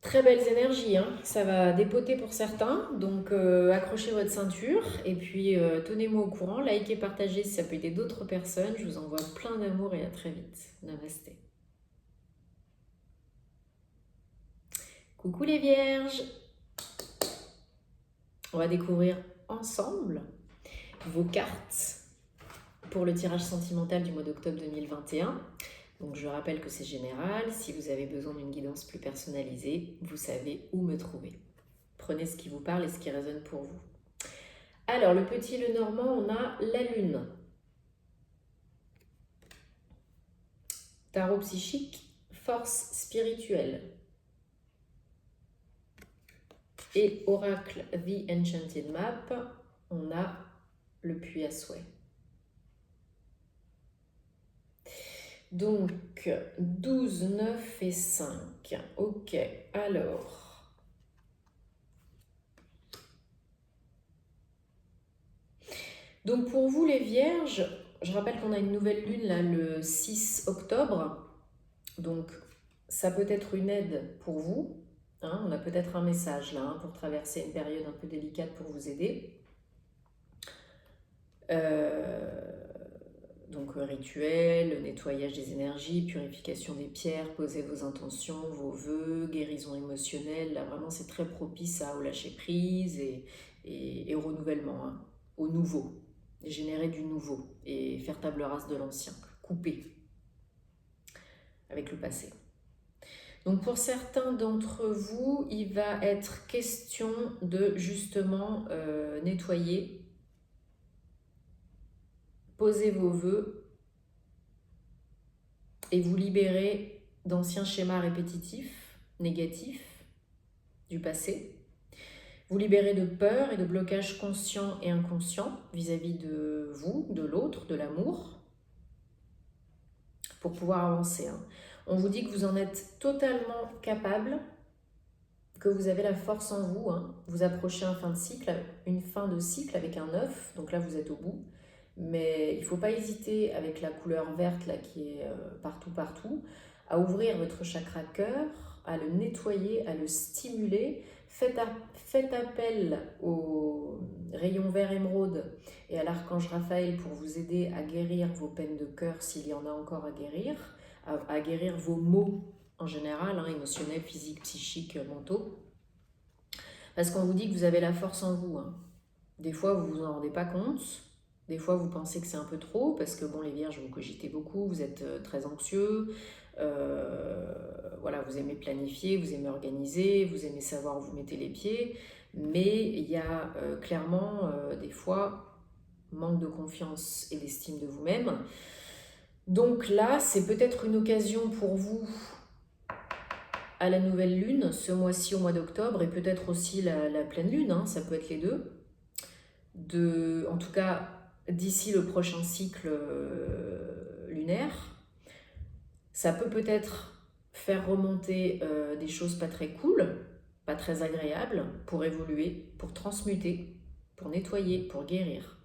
Très belles énergies, hein. Ça va dépoter pour certains, donc accrochez votre ceinture et puis tenez-moi au courant, likez, partagez si ça peut aider d'autres personnes. Je vous envoie plein d'amour et à très vite. Namasté. Coucou les vierges! On va découvrir ensemble vos cartes pour le tirage sentimental du mois d'octobre 2021. Donc je rappelle que c'est général. Si vous avez besoin d'une guidance plus personnalisée, vous savez où me trouver. Prenez ce qui vous parle et ce qui résonne pour vous. Alors, le petit, le normand, on a la lune. Tarot psychique, force spirituelle. Et oracle The Enchanted Map, on a le puits à souhait. Donc, 12, 9 et 5. Ok, alors. Donc, pour vous les vierges, je rappelle qu'on a une nouvelle lune là, le 6 octobre. Donc, ça peut être une aide pour vous. Hein, on a peut-être un message là pour traverser une période un peu délicate pour vous aider. Donc rituel, nettoyage des énergies, purification des pierres, posez vos intentions, vos vœux, guérison émotionnelle. Là vraiment c'est très propice au lâcher prise et au renouvellement, hein, au nouveau. Générer du nouveau et faire table rase de l'ancien, couper avec le passé. Donc pour certains d'entre vous, il va être question de justement nettoyer, poser vos vœux et vous libérer d'anciens schémas répétitifs, négatifs du passé. Vous libérer de peurs et de blocages conscients et inconscients vis-à-vis de vous, de l'autre, de l'amour, pour pouvoir avancer. On vous dit que vous en êtes totalement capable, que vous avez la force en vous. Vous approchez une fin de cycle avec un 9, donc là vous êtes au bout. Mais il ne faut pas hésiter avec la couleur verte là, qui est partout, à ouvrir votre chakra cœur, à le nettoyer, à le stimuler. Faites appel au rayon vert émeraude et à l'archange Raphaël pour vous aider à guérir vos peines de cœur s'il y en a encore à guérir, à guérir vos maux en général, émotionnels, physiques, psychiques, mentaux. Parce qu'on vous dit que vous avez la force en vous. Des fois, vous ne vous en rendez pas compte. Des fois, vous pensez que c'est un peu trop, parce que bon, les vierges, vous cogitez beaucoup, vous êtes très anxieux, voilà, vous aimez planifier, vous aimez organiser, vous aimez savoir où vous mettez les pieds, mais il y a clairement, des fois, manque de confiance et d'estime de vous-même. Donc là, c'est peut-être une occasion pour vous, à la nouvelle lune, ce mois-ci au mois d'octobre, et peut-être aussi la pleine lune, ça peut être les deux, en tout cas, d'ici le prochain cycle lunaire, ça peut peut-être faire remonter des choses pas très cool, pas très agréables, pour évoluer, pour transmuter, pour nettoyer, pour guérir.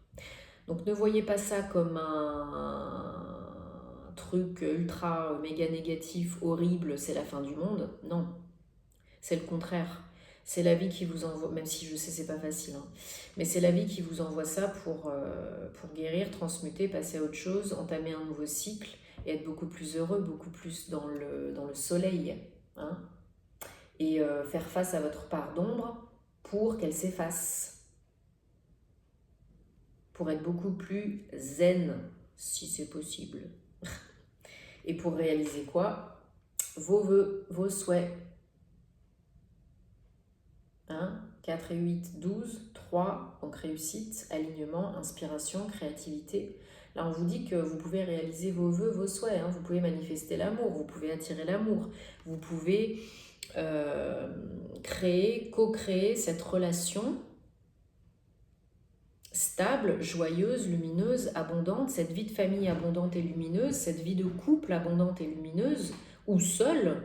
Donc ne voyez pas ça comme un truc ultra méga négatif, horrible, c'est la fin du monde. Non, c'est le contraire. C'est la vie qui vous envoie, même si je sais c'est pas facile, mais c'est la vie qui vous envoie ça pour guérir, transmuter, passer à autre chose, entamer un nouveau cycle et être beaucoup plus heureux, beaucoup plus dans le soleil, et faire face à votre part d'ombre pour qu'elle s'efface, pour être beaucoup plus zen, si c'est possible. Et pour réaliser quoi? Vos vœux, vos souhaits. 4 et 8, 12, 3, donc réussite, alignement, inspiration, créativité. Là, on vous dit que vous pouvez réaliser vos vœux, vos souhaits, vous pouvez manifester l'amour, vous pouvez attirer l'amour, vous pouvez co-créer cette relation stable, joyeuse, lumineuse, abondante, cette vie de famille abondante et lumineuse, cette vie de couple abondante et lumineuse, ou seule,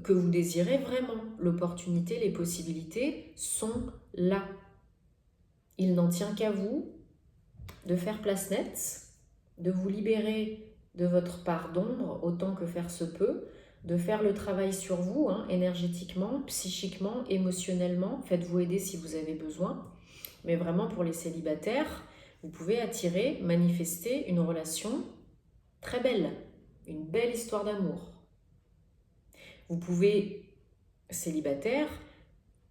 que vous désirez vraiment. L'opportunité, les possibilités sont là. Il n'en tient qu'à vous de faire place nette, de vous libérer de votre part d'ombre autant que faire se peut, de faire le travail sur vous, énergétiquement, psychiquement, émotionnellement. Faites-vous aider si vous avez besoin. Mais vraiment pour les célibataires, vous pouvez attirer, manifester une relation très belle, une belle histoire d'amour. Vous pouvez, célibataire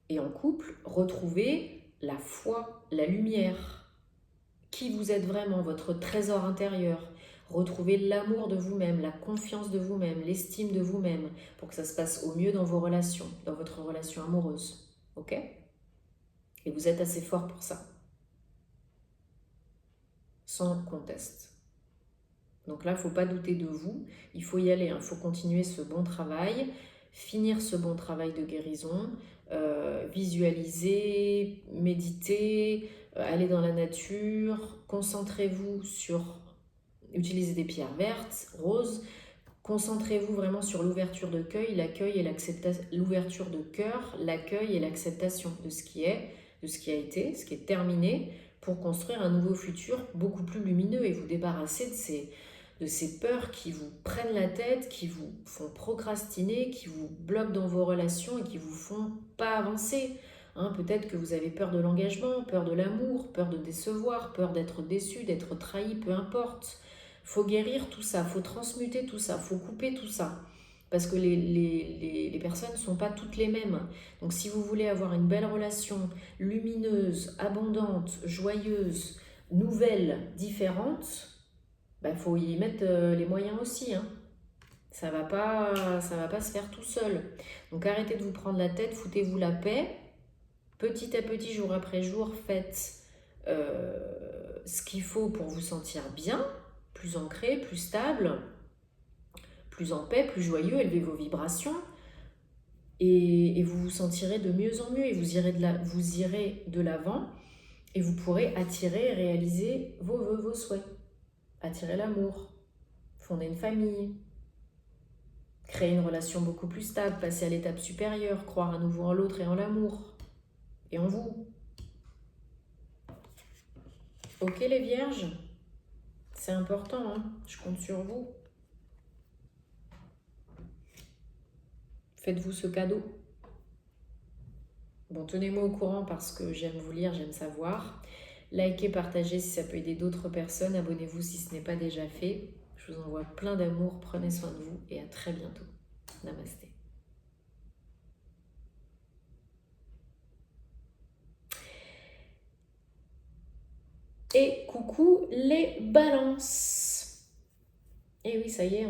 et en couple, retrouver la foi, la lumière, qui vous êtes vraiment, votre trésor intérieur. Retrouver l'amour de vous-même, la confiance de vous-même, l'estime de vous-même, pour que ça se passe au mieux dans vos relations, dans votre relation amoureuse. Ok ? Et vous êtes assez fort pour ça. Sans conteste. Donc là, il ne faut pas douter de vous, il faut y aller, il faut continuer ce bon travail, finir ce bon travail de guérison, visualiser, méditer, aller dans la nature, concentrez-vous sur utiliser des pierres vertes, roses, concentrez-vous vraiment sur l'ouverture de cœur, l'accueil et l'acceptation, l'ouverture de cœur, l'accueil et l'acceptation de ce qui est, de ce qui a été, ce qui est terminé, pour construire un nouveau futur beaucoup plus lumineux et vous débarrasser de ces peurs qui vous prennent la tête, qui vous font procrastiner, qui vous bloquent dans vos relations et qui vous font pas avancer. Peut-être que vous avez peur de l'engagement, peur de l'amour, peur de décevoir, peur d'être déçu, d'être trahi, peu importe. Faut guérir tout ça, faut transmuter tout ça, faut couper tout ça. Parce que les personnes ne sont pas toutes les mêmes. Donc si vous voulez avoir une belle relation lumineuse, abondante, joyeuse, nouvelle, différente, faut y mettre les moyens aussi. Ça va pas se faire tout seul. Donc arrêtez de vous prendre la tête, foutez-vous la paix. Petit à petit, jour après jour, faites ce qu'il faut pour vous sentir bien, plus ancré, plus stable, plus en paix, plus joyeux, élevez vos vibrations et vous vous sentirez de mieux en mieux et vous irez de l'avant et vous pourrez attirer et réaliser vos vœux, vos souhaits. Attirer l'amour, fonder une famille, créer une relation beaucoup plus stable, passer à l'étape supérieure, croire à nouveau en l'autre et en l'amour et en vous. Ok les vierges, c'est important, je compte sur vous. Faites-vous ce cadeau. Bon, tenez-moi au courant parce que j'aime vous lire, j'aime savoir. Likez, partagez si ça peut aider d'autres personnes. Abonnez-vous si ce n'est pas déjà fait. Je vous envoie plein d'amour, prenez soin de vous et à très bientôt. Namasté. Et coucou les balances. Et oui, ça y est,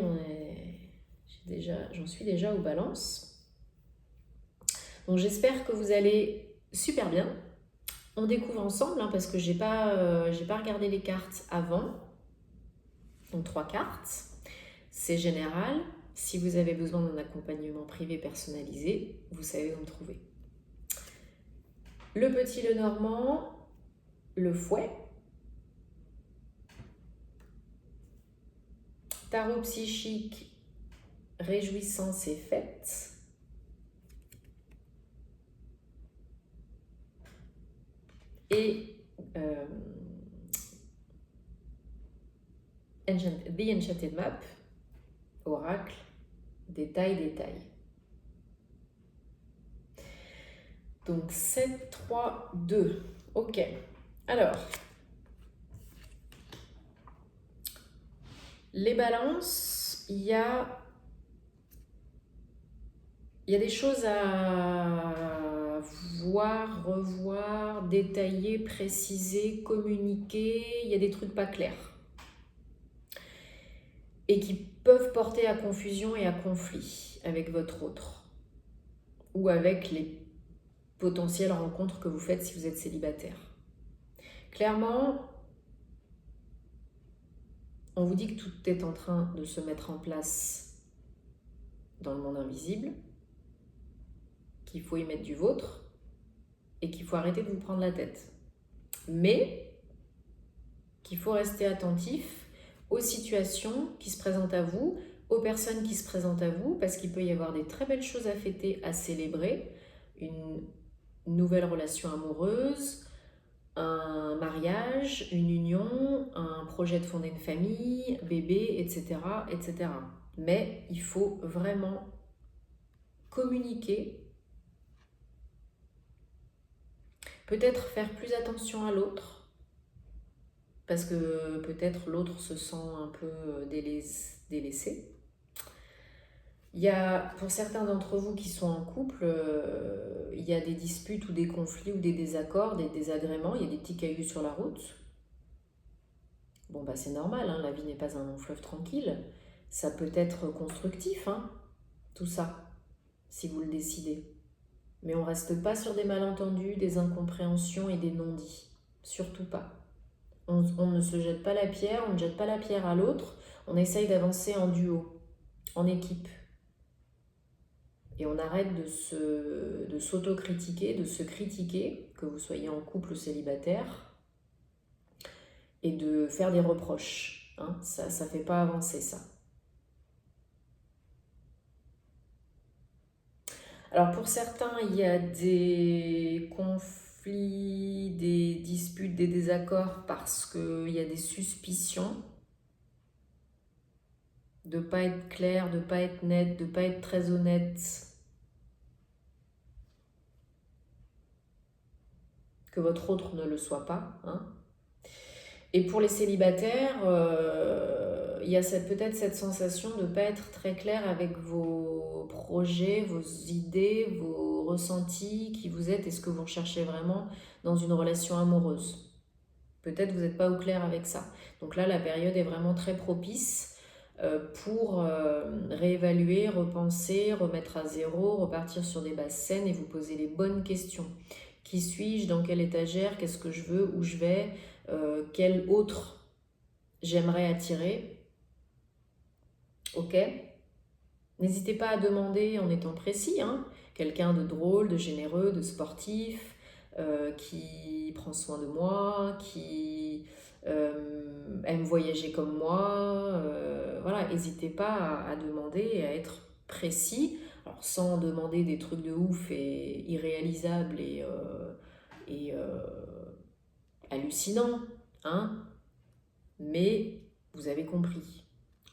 j'en suis déjà aux balances. Donc j'espère que vous allez super bien. On découvre ensemble parce que j'ai pas regardé les cartes avant. Donc 3 cartes. C'est général. Si vous avez besoin d'un accompagnement privé personnalisé, vous savez où me trouver. Le petit, le normand, le fouet. Tarot psychique, réjouissance et fête. Et The Enchanted Map, oracle, détail. Donc 7, 3, 2. Ok. Alors, les balances, il y a des choses à voir, revoir, détailler, préciser, communiquer. Il y a des trucs pas clairs et qui peuvent porter à confusion et à conflit avec votre autre ou avec les potentielles rencontres que vous faites si vous êtes célibataire. Clairement, on vous dit que tout est en train de se mettre en place dans le monde invisible, qu'il faut y mettre du vôtre et qu'il faut arrêter de vous prendre la tête. Mais qu'il faut rester attentif aux situations qui se présentent à vous, aux personnes qui se présentent à vous, parce qu'il peut y avoir des très belles choses à fêter, à célébrer, une nouvelle relation amoureuse, un mariage, une union, un projet de fonder une famille, bébé, etc., etc. Mais il faut vraiment communiquer, peut-être faire plus attention à l'autre, parce que peut-être l'autre se sent un peu délaissé. Il y a, pour certains d'entre vous qui sont en couple, il y a des disputes ou des conflits ou des désaccords, des désagréments, il y a des petits cailloux sur la route. Bon, c'est normal, la vie n'est pas un long fleuve tranquille. Ça peut être constructif, tout ça, si vous le décidez. Mais on ne reste pas sur des malentendus, des incompréhensions et des non-dits. Surtout pas. On ne se jette pas la pierre, on ne jette pas la pierre à l'autre, On essaye d'avancer en duo, en équipe. Et on arrête de s'autocritiquer, de se critiquer, que vous soyez en couple ou célibataire, et de faire des reproches. Hein. Ça ne fait pas avancer ça. Alors pour certains, il y a des conflits, des disputes, des désaccords parce qu'il y a des suspicions de ne pas être clair, de ne pas être net, de ne pas être très honnête. Que votre autre ne le soit pas. Hein. Et pour les célibataires, il y a peut-être cette sensation de ne pas être très clair avec vos projets, vos idées, vos ressentis, qui vous êtes et ce que vous recherchez vraiment dans une relation amoureuse. Peut-être que vous n'êtes pas au clair avec ça. Donc là, la période est vraiment très propice pour réévaluer, repenser, remettre à zéro, repartir sur des bases saines et vous poser les bonnes questions. Qui suis-je? Dans quelle étagère? Qu'est-ce que je veux? Où je vais? Quel autre j'aimerais attirer? Ok? N'hésitez pas à demander en étant précis. Hein, quelqu'un de drôle, de généreux, de sportif, qui prend soin de moi, qui aime voyager comme moi. Voilà, n'hésitez pas à demander et à être précis. Alors, sans demander des trucs de ouf et irréalisables et hallucinants, hein, mais vous avez compris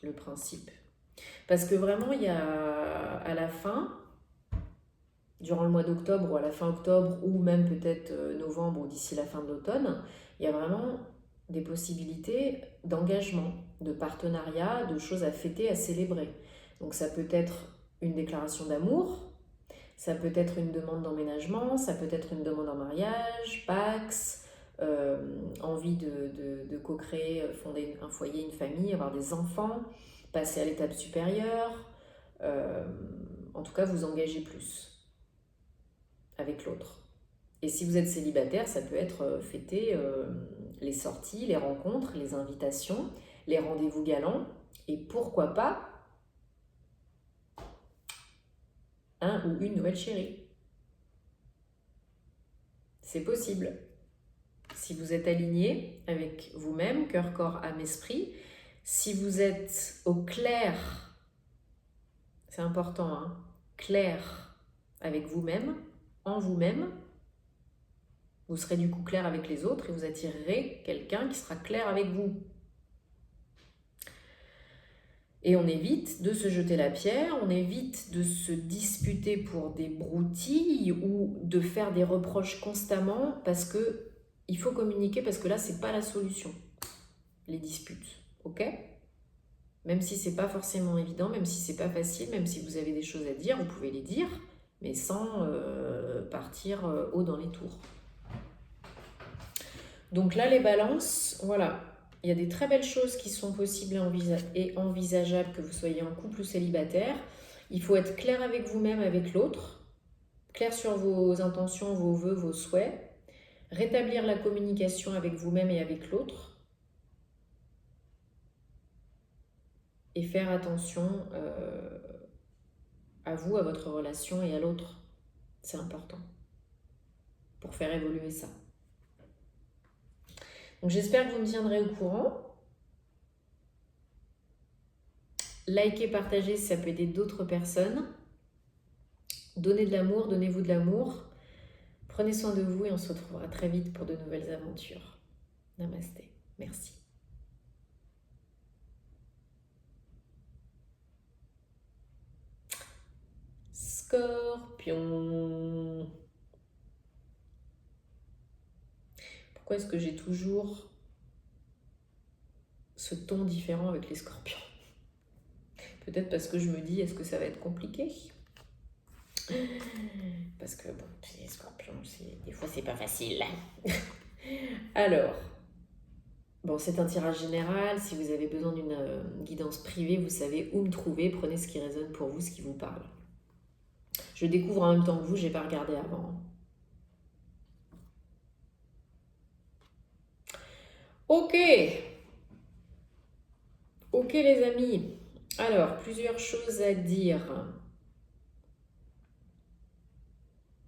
le principe. Parce que vraiment, il y a à la fin, durant le mois d'octobre ou à la fin octobre, ou même peut-être novembre ou d'ici la fin de l'automne, il y a vraiment des possibilités d'engagement, de partenariat, de choses à fêter, à célébrer. Donc ça peut être une déclaration d'amour, ça peut être une demande d'emménagement, ça peut être une demande en mariage, Pax, envie de co-créer, fonder un foyer, une famille, avoir des enfants, passer à l'étape supérieure. En tout cas, vous engagez plus avec l'autre. Et si vous êtes célibataire, ça peut être fêter les sorties, les rencontres, les invitations, les rendez-vous galants, et pourquoi pas un ou une nouvelle chérie. C'est possible. Si vous êtes aligné avec vous-même, cœur, corps, âme, esprit, si vous êtes au clair, c'est important, hein, clair avec vous-même, en vous-même, vous serez du coup clair avec les autres et vous attirerez quelqu'un qui sera clair avec vous. Et on évite de se jeter la pierre, on évite de se disputer pour des broutilles ou de faire des reproches constamment parce que il faut communiquer parce que là, c'est pas la solution, les disputes, ok? Même si c'est pas forcément évident, même si c'est pas facile, même si vous avez des choses à dire, vous pouvez les dire, mais sans partir haut dans les tours. Donc là, les balances, voilà. Il y a des très belles choses qui sont possibles et envisageables, que vous soyez en couple ou célibataire. Il faut être clair avec vous-même, avec l'autre, clair sur vos intentions, vos vœux, vos souhaits, rétablir la communication avec vous-même et avec l'autre, et faire attention à vous, à votre relation et à l'autre. C'est important pour faire évoluer ça. Donc j'espère que vous me tiendrez au courant. Likez, partagez si ça peut aider d'autres personnes. Donnez de l'amour, donnez-vous de l'amour. Prenez soin de vous et on se retrouvera très vite pour de nouvelles aventures. Namasté. Merci. Scorpion. Pourquoi est-ce que j'ai toujours ce ton différent avec les scorpions? Peut-être parce que je me dis, est-ce que ça va être compliqué? Parce que, bon, les scorpions, des fois, c'est pas facile. Alors, bon, c'est un tirage général. Si vous avez besoin d'une guidance privée, vous savez où me trouver. Prenez ce qui résonne pour vous, ce qui vous parle. Je découvre en même temps que vous, j'ai pas regardé avant. Ok. Ok les amis, alors plusieurs choses à dire.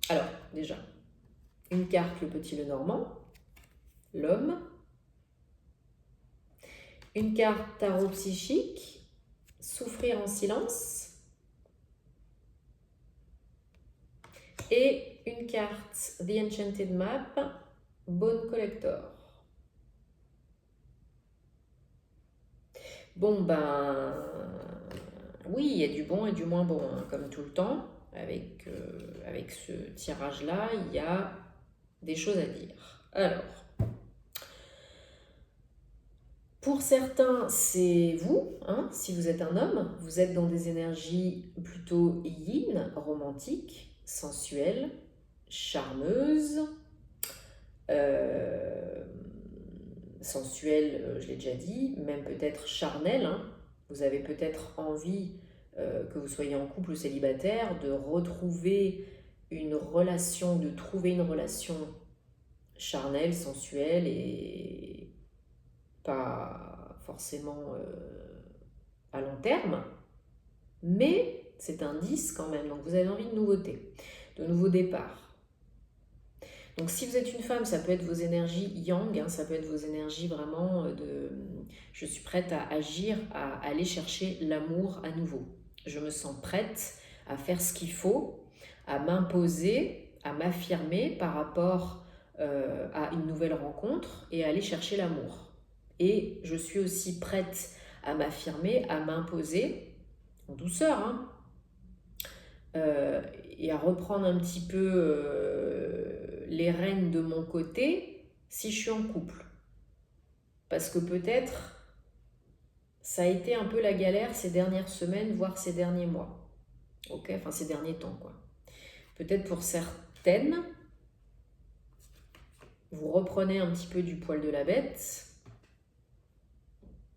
Alors déjà, une carte, le petit le normand, l'homme. Une carte tarot psychique, souffrir en silence. Et une carte The Enchanted Map, Bone Collector. Bon ben, oui, il y a du bon et du moins bon, hein, comme tout le temps. Avec ce tirage-là, il y a des choses à dire. Alors, pour certains, c'est vous, hein, si vous êtes un homme, vous êtes dans des énergies plutôt yin, romantiques, sensuelles, charmeuses, sensuelles, je l'ai déjà dit, même peut-être charnelles, hein. Vous avez peut-être envie, que vous soyez en couple ou célibataire, de retrouver une relation, de trouver une relation charnelle, sensuelle et pas forcément à long terme, mais c'est un 10 quand même, donc vous avez envie de nouveautés, de nouveaux départs. Donc si vous êtes une femme, ça peut être vos énergies yang, hein, ça peut être vos énergies vraiment de je suis prête à agir, à aller chercher l'amour à nouveau. Je me sens prête à faire ce qu'il faut, à m'imposer, à m'affirmer par rapport à une nouvelle rencontre et à aller chercher l'amour. Et je suis aussi prête à m'affirmer, à m'imposer, en douceur, hein, et à reprendre un petit peu les rênes de mon côté si je suis en couple. Parce que peut-être ça a été un peu la galère ces dernières semaines, voire ces derniers mois. Ok, enfin ces derniers temps, quoi. Peut-être pour certaines, vous reprenez un petit peu du poil de la bête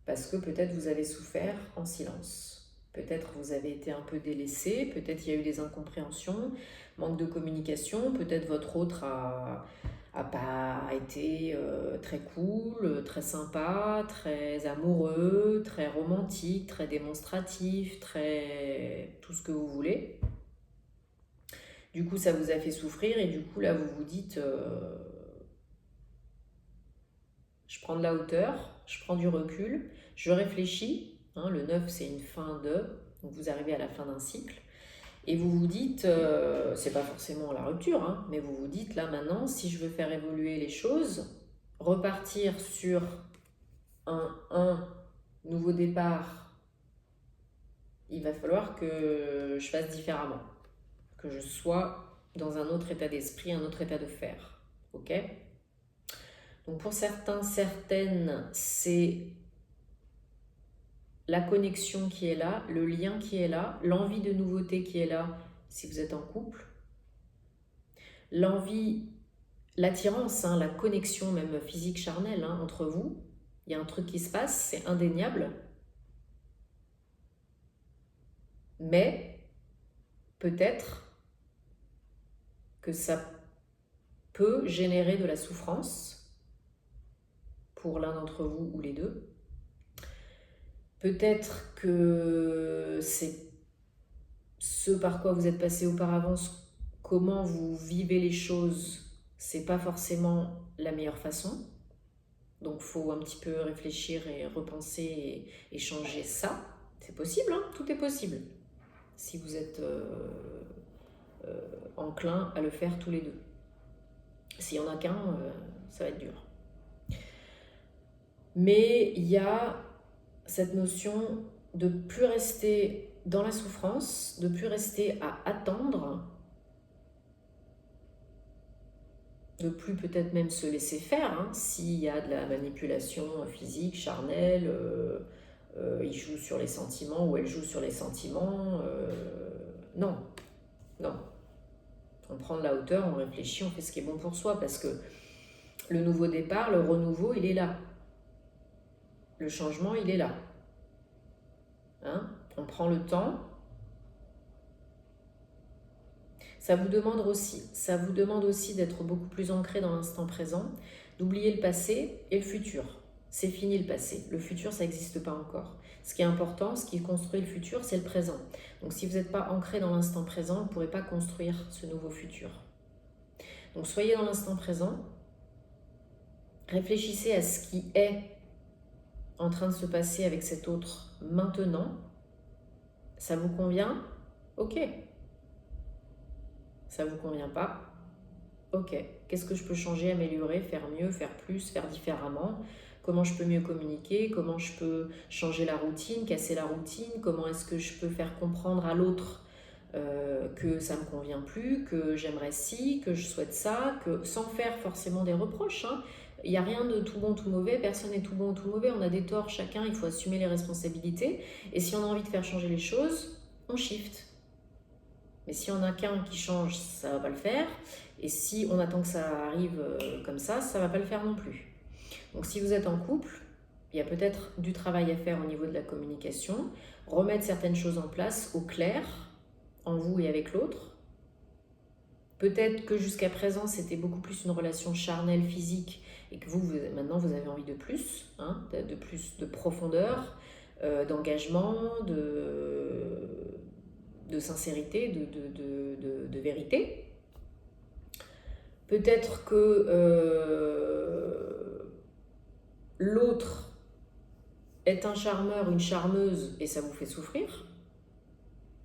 parce que peut-être vous avez souffert en silence. Peut-être vous avez été un peu délaissé, peut-être il y a eu des incompréhensions, manque de communication, peut-être votre autre a pas été très cool, très sympa, très amoureux, très romantique, très démonstratif, très tout ce que vous voulez. Du coup, ça vous a fait souffrir et du coup, là, vous vous dites je prends de la hauteur, je prends du recul, je réfléchis. Hein, le 9, c'est une fin de, donc vous arrivez à la fin d'un cycle. Et vous vous dites, c'est pas forcément la rupture, hein, mais vous vous dites là maintenant, si je veux faire évoluer les choses, repartir sur un nouveau départ, il va falloir que je fasse différemment, que je sois dans un autre état d'esprit, un autre état de faire. Ok ? Donc pour certains, certaines, c'est la connexion qui est là, le lien qui est là, l'envie de nouveauté qui est là si vous êtes en couple, l'envie, l'attirance, hein, la connexion même physique charnelle hein, entre vous. Il y a un truc qui se passe, c'est indéniable. Mais peut-être que ça peut générer de la souffrance pour l'un d'entre vous ou les deux. Peut-être que c'est ce par quoi vous êtes passé auparavant, comment vous vivez les choses, c'est pas forcément la meilleure façon. Donc, il faut un petit peu réfléchir et repenser et changer ça. C'est possible, hein, tout est possible. Si vous êtes enclin à le faire tous les deux. S'il n'y en a qu'un, ça va être dur. Mais il y a cette notion de plus rester dans la souffrance, de plus rester à attendre, de plus peut-être même se laisser faire, hein, s'il y a de la manipulation physique, charnelle, il joue sur les sentiments ou elle joue sur les sentiments. Non, non. On prend de la hauteur, on réfléchit, on fait ce qui est bon pour soi parce que le nouveau départ, le renouveau, il est là. Le changement, il est là. Hein? On prend le temps. Ça vous demande aussi d'être beaucoup plus ancré dans l'instant présent, d'oublier le passé et le futur. C'est fini le passé. Le futur, ça n'existe pas encore. Ce qui est important, ce qui construit le futur, c'est le présent. Donc si vous n'êtes pas ancré dans l'instant présent, vous ne pourrez pas construire ce nouveau futur. Donc soyez dans l'instant présent, réfléchissez à ce qui est en train de se passer avec cet autre maintenant. Ça vous convient? Ok. Ça vous convient pas? Ok. Qu'est-ce que je peux changer, améliorer, faire mieux, faire plus, faire différemment? Comment je peux mieux communiquer? Comment je peux changer la routine, casser la routine? Comment est-ce que je peux faire comprendre à l'autre que ça ne me convient plus, que j'aimerais ci, que je souhaite ça, que sans faire forcément des reproches, hein. Il n'y a rien de tout bon, tout mauvais, personne n'est tout bon ou tout mauvais, on a des torts chacun, il faut assumer les responsabilités. Et si on a envie de faire changer les choses, on shift. Mais si on a qu'un qui change, ça ne va pas le faire. Et si on attend que ça arrive comme ça ne va pas le faire non plus. Donc si vous êtes en couple, il y a peut-être du travail à faire au niveau de la communication, remettre certaines choses en place au clair, en vous et avec l'autre. Peut-être que jusqu'à présent, c'était beaucoup plus une relation charnelle, physique, et que maintenant, vous avez envie de plus, hein, de plus de profondeur, d'engagement, de sincérité, de vérité. Peut-être que l'autre est un charmeur, une charmeuse, et ça vous fait souffrir.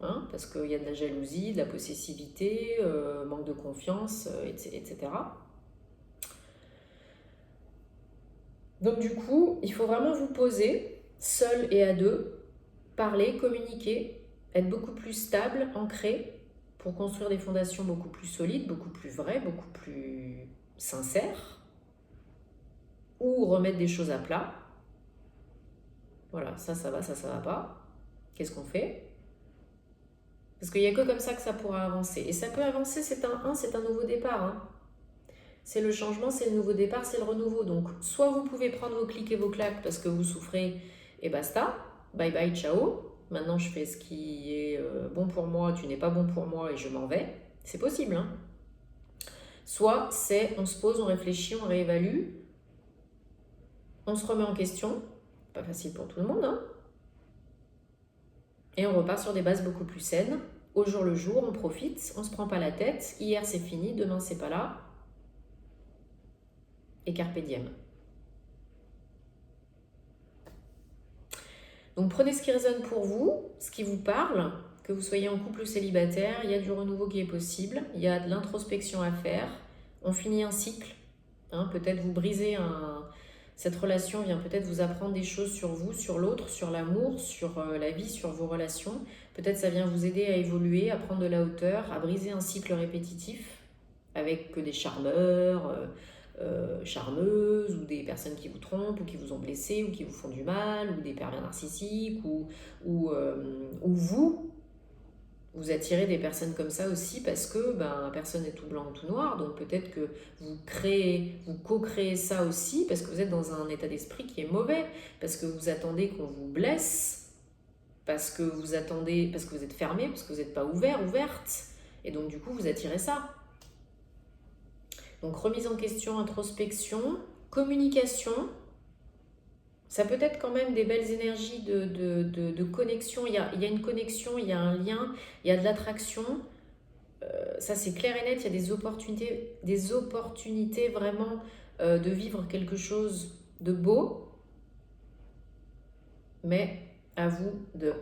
Hein, parce qu'il y a de la jalousie, de la possessivité, manque de confiance, etc. Donc du coup, il faut vraiment vous poser, seul et à deux, parler, communiquer, être beaucoup plus stable, ancré, pour construire des fondations beaucoup plus solides, beaucoup plus vraies, beaucoup plus sincères, ou remettre des choses à plat. Voilà, ça va, ça va pas. Qu'est-ce qu'on fait ? Parce qu'il n'y a que comme ça que ça pourra avancer. Et ça peut avancer, c'est un nouveau départ. Hein. C'est le changement, c'est le nouveau départ, c'est le renouveau. Donc, soit vous pouvez prendre vos clics et vos claques parce que vous souffrez et basta. Bye bye, ciao. Maintenant, je fais ce qui est bon pour moi, tu n'es pas bon pour moi et je m'en vais. C'est possible. Hein. Soit c'est on se pose, on réfléchit, on réévalue, on se remet en question. Pas facile pour tout le monde. Hein. Et on repart sur des bases beaucoup plus saines. Au jour le jour, on profite, on ne se prend pas la tête. Hier, c'est fini, demain, c'est pas là. Et carpe diem. Donc, prenez ce qui résonne pour vous, ce qui vous parle, que vous soyez en couple ou célibataire. Il y a du renouveau qui est possible. Il y a de l'introspection à faire. On finit un cycle. Hein, peut-être vous brisez cette relation vient peut-être vous apprendre des choses sur vous, sur l'autre, sur l'amour, sur la vie, sur vos relations. Peut-être ça vient vous aider à évoluer, à prendre de la hauteur, à briser un cycle répétitif avec que des charmeurs, charmeuses ou des personnes qui vous trompent ou qui vous ont blessé ou qui vous font du mal ou des pervers narcissiques ou vous attirez des personnes comme ça aussi parce que personne n'est tout blanc ou tout noir, donc peut-être que vous co-créez ça aussi parce que vous êtes dans un état d'esprit qui est mauvais, parce que vous attendez qu'on vous blesse, parce que vous êtes fermé, parce que vous n'êtes pas ouverte, et donc du coup vous attirez ça. Donc remise en question, introspection, communication. Ça peut être quand même des belles énergies de connexion. Il y a une connexion, il y a un lien, il y a de l'attraction. Ça, c'est clair et net. Il y a des opportunités vraiment de vivre quelque chose de beau. Mais à vous de...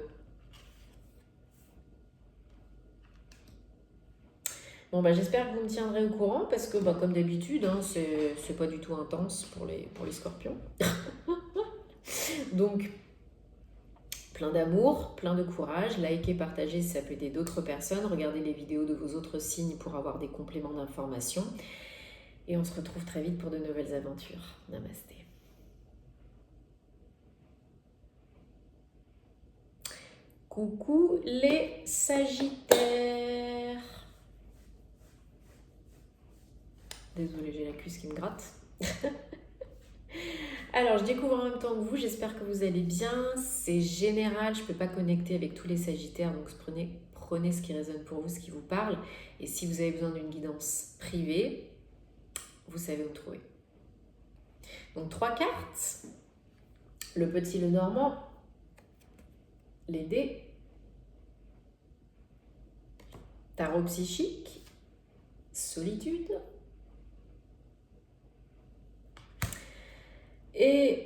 Bon, j'espère que vous me tiendrez au courant parce que, comme d'habitude, hein, c'est pas du tout intense pour les scorpions. Donc, plein d'amour, plein de courage, likez, partagez si ça peut aider d'autres personnes, regardez les vidéos de vos autres signes pour avoir des compléments d'informations. Et on se retrouve très vite pour de nouvelles aventures. Namasté. Coucou les Sagittaires. Désolée, j'ai la cuisse qui me gratte. Alors, je découvre en même temps que vous, j'espère que vous allez bien. C'est général, je ne peux pas connecter avec tous les Sagittaires, donc prenez ce qui résonne pour vous, ce qui vous parle. Et si vous avez besoin d'une guidance privée, vous savez où me trouver. Donc, 3 cartes. Le petit, le normand. les dés. Tarot psychique, solitude. Et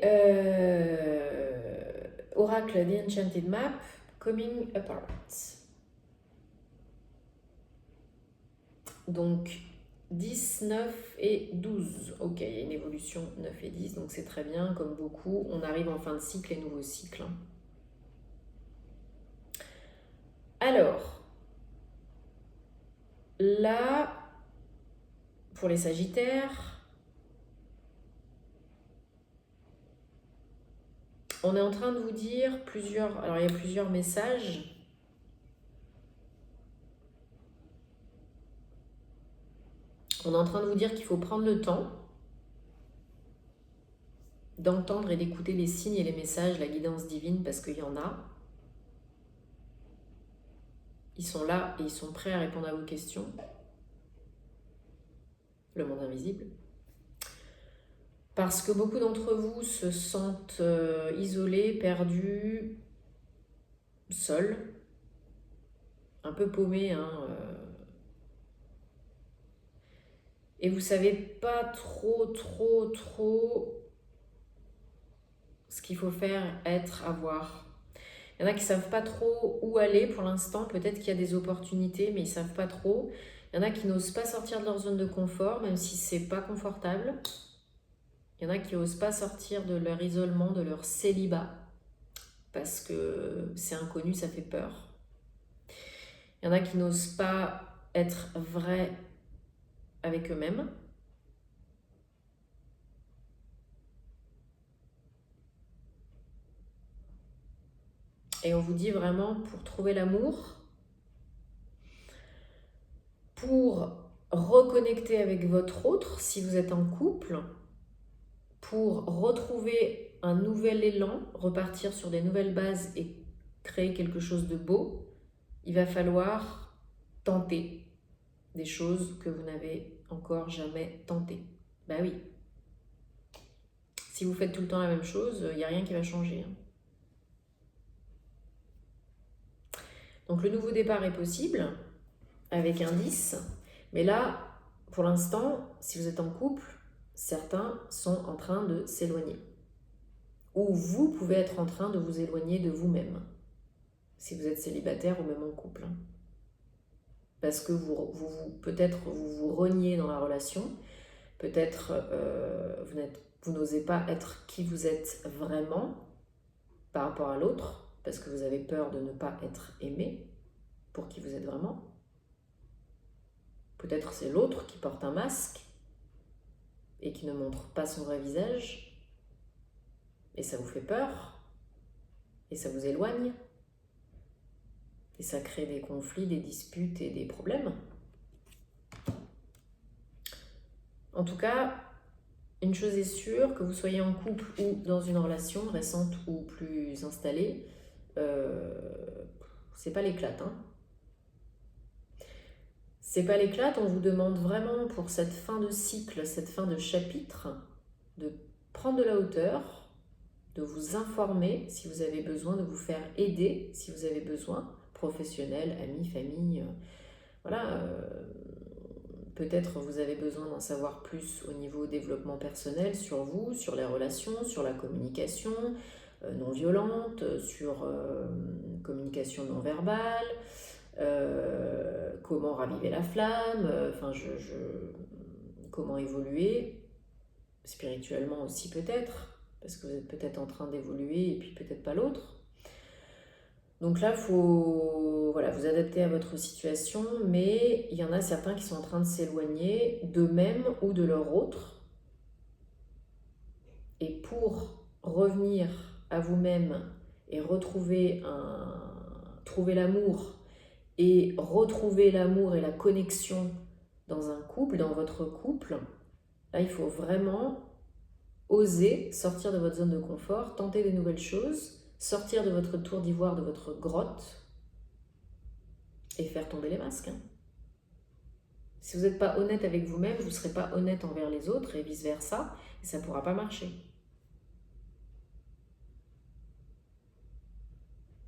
oracle The Enchanted Map, coming apart. Donc 10, 9 et 12. Ok, il y a une évolution 9 et 10, donc c'est très bien, comme beaucoup. On arrive en fin de cycle et nouveau cycle. Alors, là, pour les Sagittaires, on est en train de vous dire plusieurs... Alors, il y a plusieurs messages. On est en train de vous dire qu'il faut prendre le temps d'entendre et d'écouter les signes et les messages, la guidance divine, parce qu'il y en a. Ils sont là et ils sont prêts à répondre à vos questions. Le monde invisible. Parce que beaucoup d'entre vous se sentent isolés, perdus, seuls, un peu paumés, hein, et vous savez pas trop ce qu'il faut faire, être, avoir. Il y en a qui savent pas trop où aller pour l'instant, peut-être qu'il y a des opportunités, mais ils savent pas trop. Il y en a qui n'osent pas sortir de leur zone de confort, même si c'est pas confortable. Il y en a qui n'osent pas sortir de leur isolement, de leur célibat, parce que c'est inconnu, ça fait peur. Il y en a qui n'osent pas être vrais avec eux-mêmes. Et on vous dit vraiment, pour trouver l'amour, pour reconnecter avec votre autre, si vous êtes en couple, pour retrouver un nouvel élan, repartir sur des nouvelles bases et créer quelque chose de beau, il va falloir tenter des choses que vous n'avez encore jamais tentées. Bah oui. Si vous faites tout le temps la même chose, il n'y a rien qui va changer. Donc le nouveau départ est possible avec un 10, mais là, pour l'instant, si vous êtes en couple, certains sont en train de s'éloigner. Ou vous pouvez être en train de vous éloigner de vous-même, si vous êtes célibataire ou même en couple. Parce que peut-être vous reniez dans la relation, peut-être vous n'osez pas être qui vous êtes vraiment par rapport à l'autre, parce que vous avez peur de ne pas être aimé pour qui vous êtes vraiment. Peut-être c'est l'autre qui porte un masque et qui ne montre pas son vrai visage, et ça vous fait peur, et ça vous éloigne, et ça crée des conflits, des disputes et des problèmes. En tout cas, une chose est sûre, que vous soyez en couple ou dans une relation récente ou plus installée, c'est pas l'éclate, hein. C'est pas l'éclate, on vous demande vraiment pour cette fin de cycle, cette fin de chapitre, de prendre de la hauteur, de vous informer si vous avez besoin, de vous faire aider si vous avez besoin, professionnels, amis, famille, voilà. Peut-être vous avez besoin d'en savoir plus au niveau développement personnel sur vous, sur les relations, sur la communication non violente, sur communication non verbale, comment raviver la flamme, comment évoluer spirituellement aussi peut-être, parce que vous êtes peut-être en train d'évoluer et puis peut-être pas l'autre. Donc là, il faut vous adapter à votre situation, mais il y en a certains qui sont en train de s'éloigner d'eux-mêmes ou de leur autre. Et pour revenir à vous-même et trouver l'amour et retrouver l'amour et la connexion dans un couple, dans votre couple, là, il faut vraiment oser sortir de votre zone de confort, tenter des nouvelles choses, sortir de votre tour d'ivoire, de votre grotte et faire tomber les masques. Si vous n'êtes pas honnête avec vous-même, vous ne serez pas honnête envers les autres et vice-versa, et ça ne pourra pas marcher.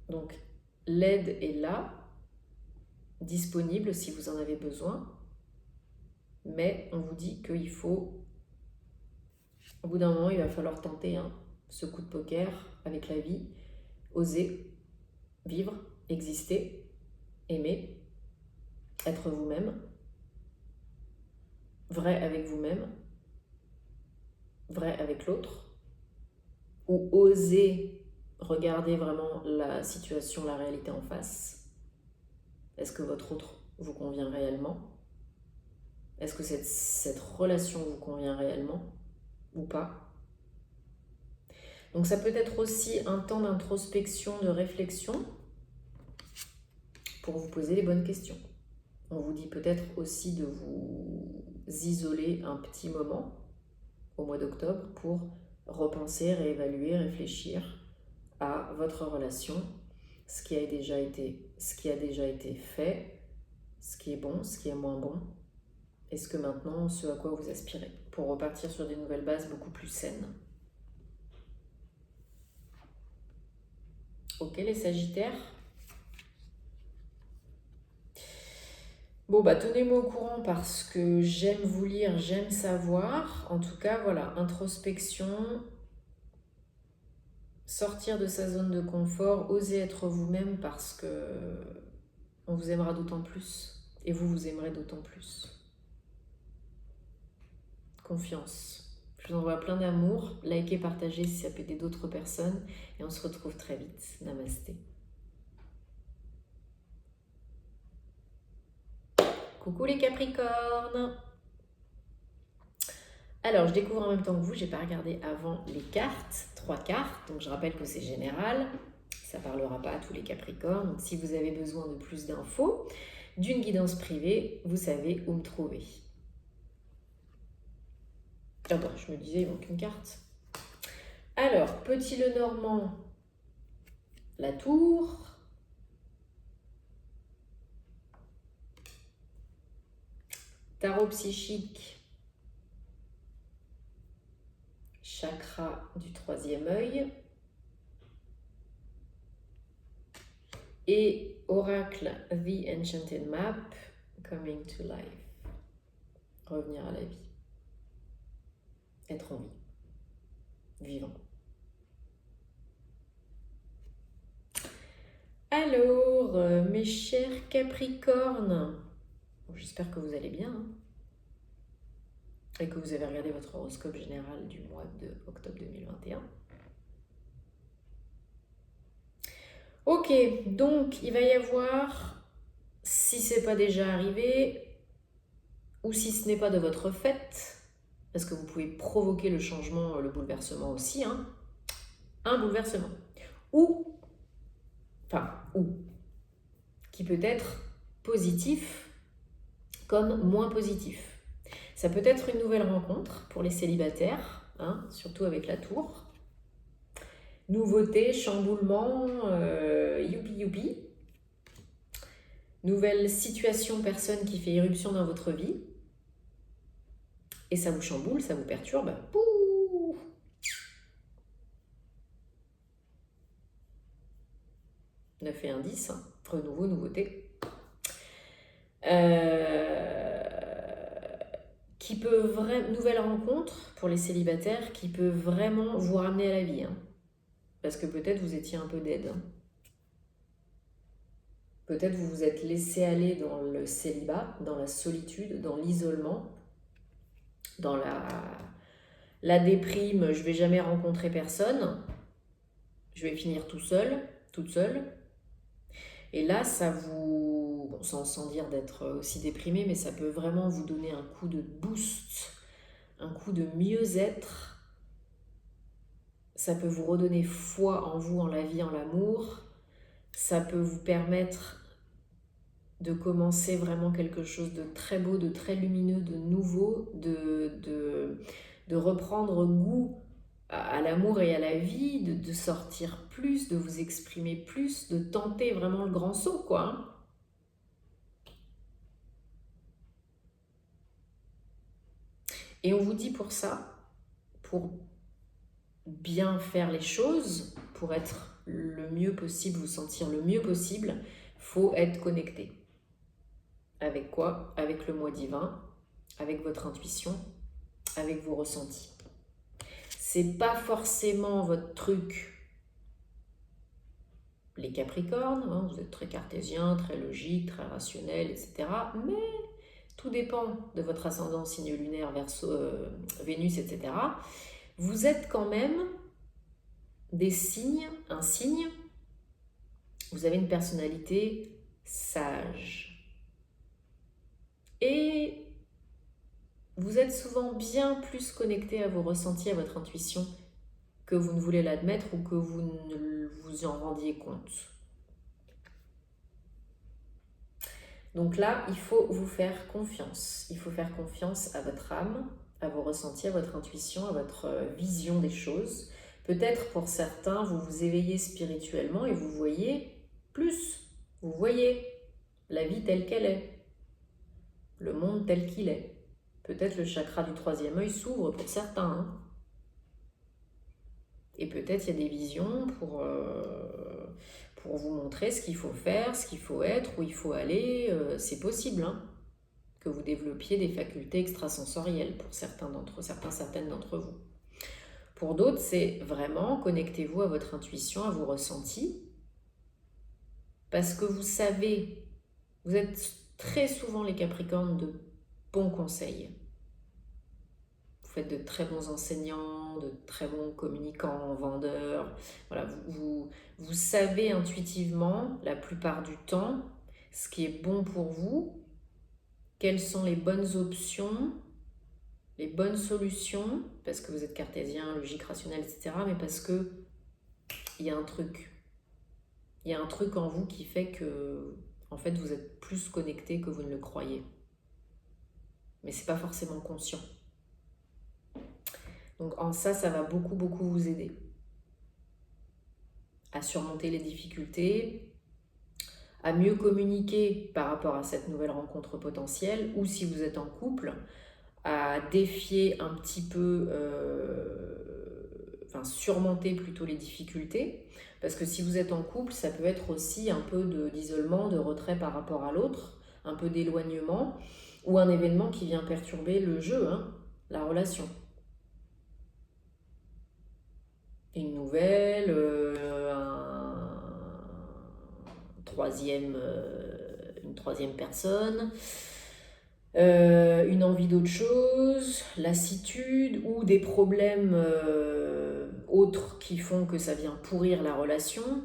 Donc, l'aide est là, disponible si vous en avez besoin, mais on vous dit qu'il faut, au bout d'un moment, il va falloir tenter ce coup de poker avec la vie, oser vivre, exister, aimer, être vous-même, vrai avec vous-même, vrai avec l'autre, ou oser regarder vraiment la situation, la réalité en face. Est-ce que votre autre vous convient réellement? Est-ce que cette relation vous convient réellement ou pas? Donc ça peut être aussi un temps d'introspection, de réflexion pour vous poser les bonnes questions. On vous dit peut-être aussi de vous isoler un petit moment au mois d'octobre pour repenser, réévaluer, réfléchir à votre relation, ce qui a déjà été fait, ce qui est bon, ce qui est moins bon, et ce que maintenant, ce à quoi vous aspirez, pour repartir sur des nouvelles bases beaucoup plus saines. Ok les Sagittaires? Bon bah tenez-moi au courant parce que j'aime vous lire, j'aime savoir. En tout cas, voilà, introspection, sortir de sa zone de confort, oser être vous-même parce que on vous aimera d'autant plus et vous vous aimerez d'autant plus. Confiance. Je vous envoie plein d'amour. Likez, partagez si ça peut aider d'autres personnes et on se retrouve très vite. Namasté. Coucou les Capricornes. Alors, je découvre en même temps que vous, j'ai pas regardé avant les cartes, 3 cartes, donc je rappelle que c'est général, ça parlera pas à tous les Capricornes, donc si vous avez besoin de plus d'infos, d'une guidance privée, vous savez où me trouver. Attends, je me disais, il manque une carte. Alors, Petit Lenormand, la tour. Tarot psychique, chakra du 3e œil. Et oracle, The Enchanted Map, Coming to Life. Revenir à la vie. Être en vie. Vivant. Alors, mes chers Capricornes, j'espère que vous allez bien et que vous avez regardé votre horoscope général du mois de octobre 2021. Ok, donc il va y avoir, si ce n'est pas déjà arrivé, ou si ce n'est pas de votre fait, parce que vous pouvez provoquer le changement, le bouleversement aussi, un bouleversement, ou, qui peut être positif comme moins positif. Ça peut être une nouvelle rencontre pour les célibataires, surtout avec la tour. Nouveauté, chamboulement, youpi youpi. Nouvelle situation, personne qui fait irruption dans votre vie. Et ça vous chamboule, ça vous perturbe. Pouh 9 et 1, 10, renouveau, nouveauté. Qui peut nouvelle rencontre pour les célibataires qui peut vraiment vous ramener à la vie. Parce que peut-être vous étiez un peu dead. Peut-être vous vous êtes laissé aller dans le célibat, dans la solitude, dans l'isolement, dans la déprime, je vais jamais rencontrer personne, je vais finir tout seul, toute seule. Et là, ça vous, bon, sans dire d'être aussi déprimé, mais ça peut vraiment vous donner un coup de boost, un coup de mieux-être. Ça peut vous redonner foi en vous, en la vie, en l'amour. Ça peut vous permettre de commencer vraiment quelque chose de très beau, de très lumineux, de nouveau, de reprendre goût à l'amour et à la vie, de sortir plus, de vous exprimer plus, de tenter vraiment le grand saut, quoi. Et on vous dit pour ça, pour bien faire les choses, pour être le mieux possible, vous sentir le mieux possible, faut être connecté. Avec quoi? Avec le moi divin, avec votre intuition, avec vos ressentis. C'est pas forcément votre truc, les Capricornes, hein, vous êtes très cartésien, très logique, très rationnel, etc. Mais tout dépend de votre ascendant, signe lunaire, Verseau, Vénus, etc. Vous êtes quand même des signes, un signe, vous avez une personnalité sage. Et vous êtes souvent bien plus connecté à vos ressentis, à votre intuition, que vous ne voulez l'admettre ou que vous ne vous en rendiez compte. Donc là, il faut vous faire confiance. Il faut faire confiance à votre âme, à vos ressentis, à votre intuition, à votre vision des choses. Peut-être pour certains, vous vous éveillez spirituellement et vous voyez plus. Vous voyez la vie telle qu'elle est, le monde tel qu'il est. Peut-être le chakra du troisième œil s'ouvre pour certains. Hein. Et peut-être il y a des visions pour vous montrer ce qu'il faut faire, ce qu'il faut être, où il faut aller. C'est possible hein, que vous développiez des facultés extrasensorielles pour certaines d'entre vous. Pour d'autres, c'est vraiment connectez-vous à votre intuition, à vos ressentis. Parce que vous savez, vous êtes très souvent les Capricornes de bons conseils. Vous faites de très bons enseignants, de très bons communicants, vendeurs. Voilà, vous savez intuitivement, la plupart du temps, ce qui est bon pour vous, quelles sont les bonnes options, les bonnes solutions, parce que vous êtes cartésien, logique, rationnel, etc., mais parce que il y a un truc. Il y a un truc en vous qui fait que, en fait, vous êtes plus connecté que vous ne le croyez. Mais c'est pas forcément conscient. Donc en ça, ça va beaucoup, beaucoup vous aider à surmonter les difficultés, à mieux communiquer par rapport à cette nouvelle rencontre potentielle, ou si vous êtes en couple, à défier un petit peu, surmonter plutôt les difficultés. Parce que si vous êtes en couple, ça peut être aussi un peu d'isolement, de retrait par rapport à l'autre, un peu d'éloignement, ou un événement qui vient perturber le jeu, hein, la relation. Une nouvelle, une troisième personne, une envie d'autre chose, lassitude ou des problèmes autres qui font que ça vient pourrir la relation,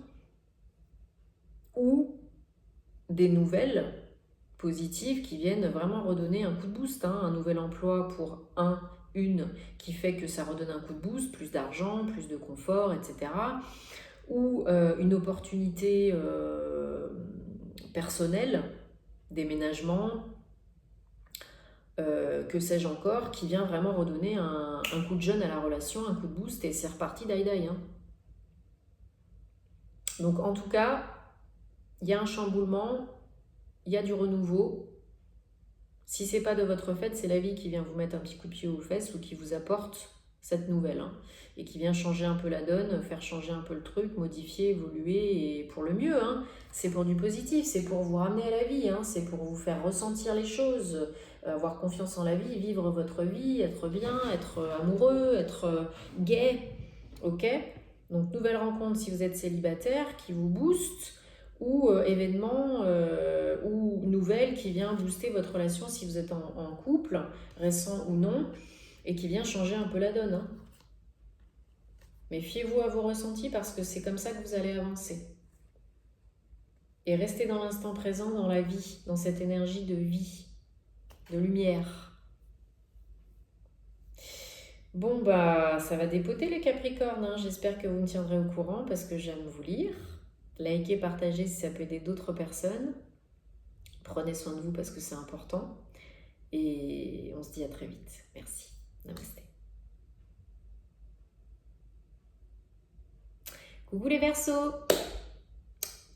ou des nouvelles positives qui viennent vraiment redonner un coup de boost, hein, un nouvel emploi pour une qui fait que ça redonne un coup de boost, plus d'argent, plus de confort, etc. Ou une opportunité personnelle, déménagement, que sais-je encore, qui vient vraiment redonner un coup de jeune à la relation, un coup de boost, et c'est reparti d'aïe. Hein. Donc en tout cas, il y a un chamboulement, il y a du renouveau. Si c'est pas de votre fait, c'est la vie qui vient vous mettre un petit coup de pied aux fesses ou qui vous apporte cette nouvelle, hein, et qui vient changer un peu la donne, faire changer un peu le truc, modifier, évoluer, et pour le mieux, hein. C'est pour du positif, c'est pour vous ramener à la vie, hein, c'est pour vous faire ressentir les choses, avoir confiance en la vie, vivre votre vie, être bien, être amoureux, être gai, ok? Donc nouvelle rencontre si vous êtes célibataire qui vous booste, ou événement ou nouvelle qui vient booster votre relation si vous êtes en couple, récent ou non, et qui vient changer un peu la donne. Hein. Mais fiez-vous à vos ressentis parce que c'est comme ça que vous allez avancer. Et restez dans l'instant présent, dans la vie, dans cette énergie de vie, de lumière. Bon, bah, ça va dépoter les Capricornes. Hein. J'espère que vous me tiendrez au courant parce que j'aime vous lire. Likez, partagez si ça peut aider d'autres personnes. Prenez soin de vous parce que c'est important. Et on se dit à très vite. Merci. Namasté. Coucou les Verseaux.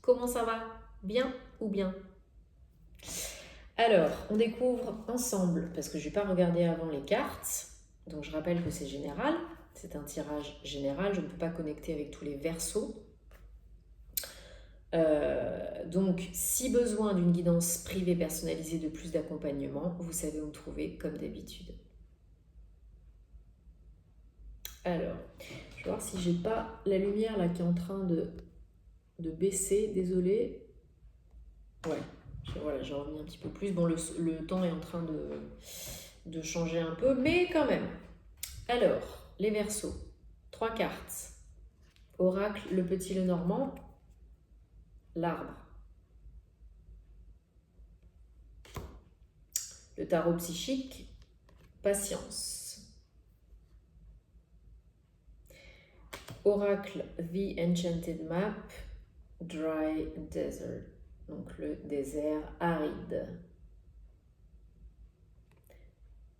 Comment ça va? Bien ou bien? Alors, on découvre ensemble, parce que je ne vais pas regarder avant les cartes. Donc je rappelle que c'est général. C'est un tirage général. Je ne peux pas connecter avec tous les Verseaux. Donc, si besoin d'une guidance privée personnalisée de plus d'accompagnement, vous savez où me trouver comme d'habitude. Alors, je vais voir si j'ai pas la lumière là qui est en train de baisser, désolé. Ouais, voilà, j'ai remis un petit peu plus. Bon, le temps est en train de changer un peu, mais quand même. Alors, les Verseaux, 3 cartes. Oracle, le petit Lenormand, l'arbre. Le tarot psychique, patience. Oracle, The Enchanted Map, Dry Desert. Donc le désert aride.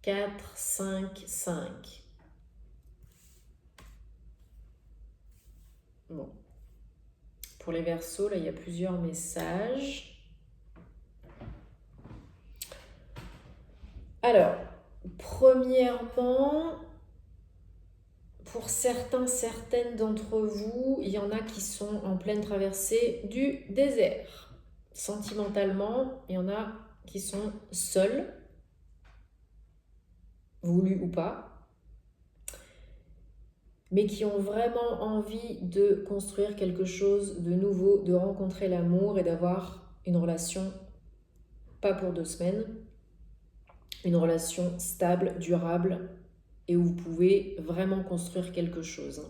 4, 5, 5. Bon. Pour les Verseaux, là, il y a plusieurs messages. Alors, premièrement, pour certaines d'entre vous, il y en a qui sont en pleine traversée du désert. Sentimentalement, il y en a qui sont seuls, voulus ou pas, mais qui ont vraiment envie de construire quelque chose de nouveau, de rencontrer l'amour et d'avoir une relation, pas pour 2 semaines, une relation stable, durable, et où vous pouvez vraiment construire quelque chose.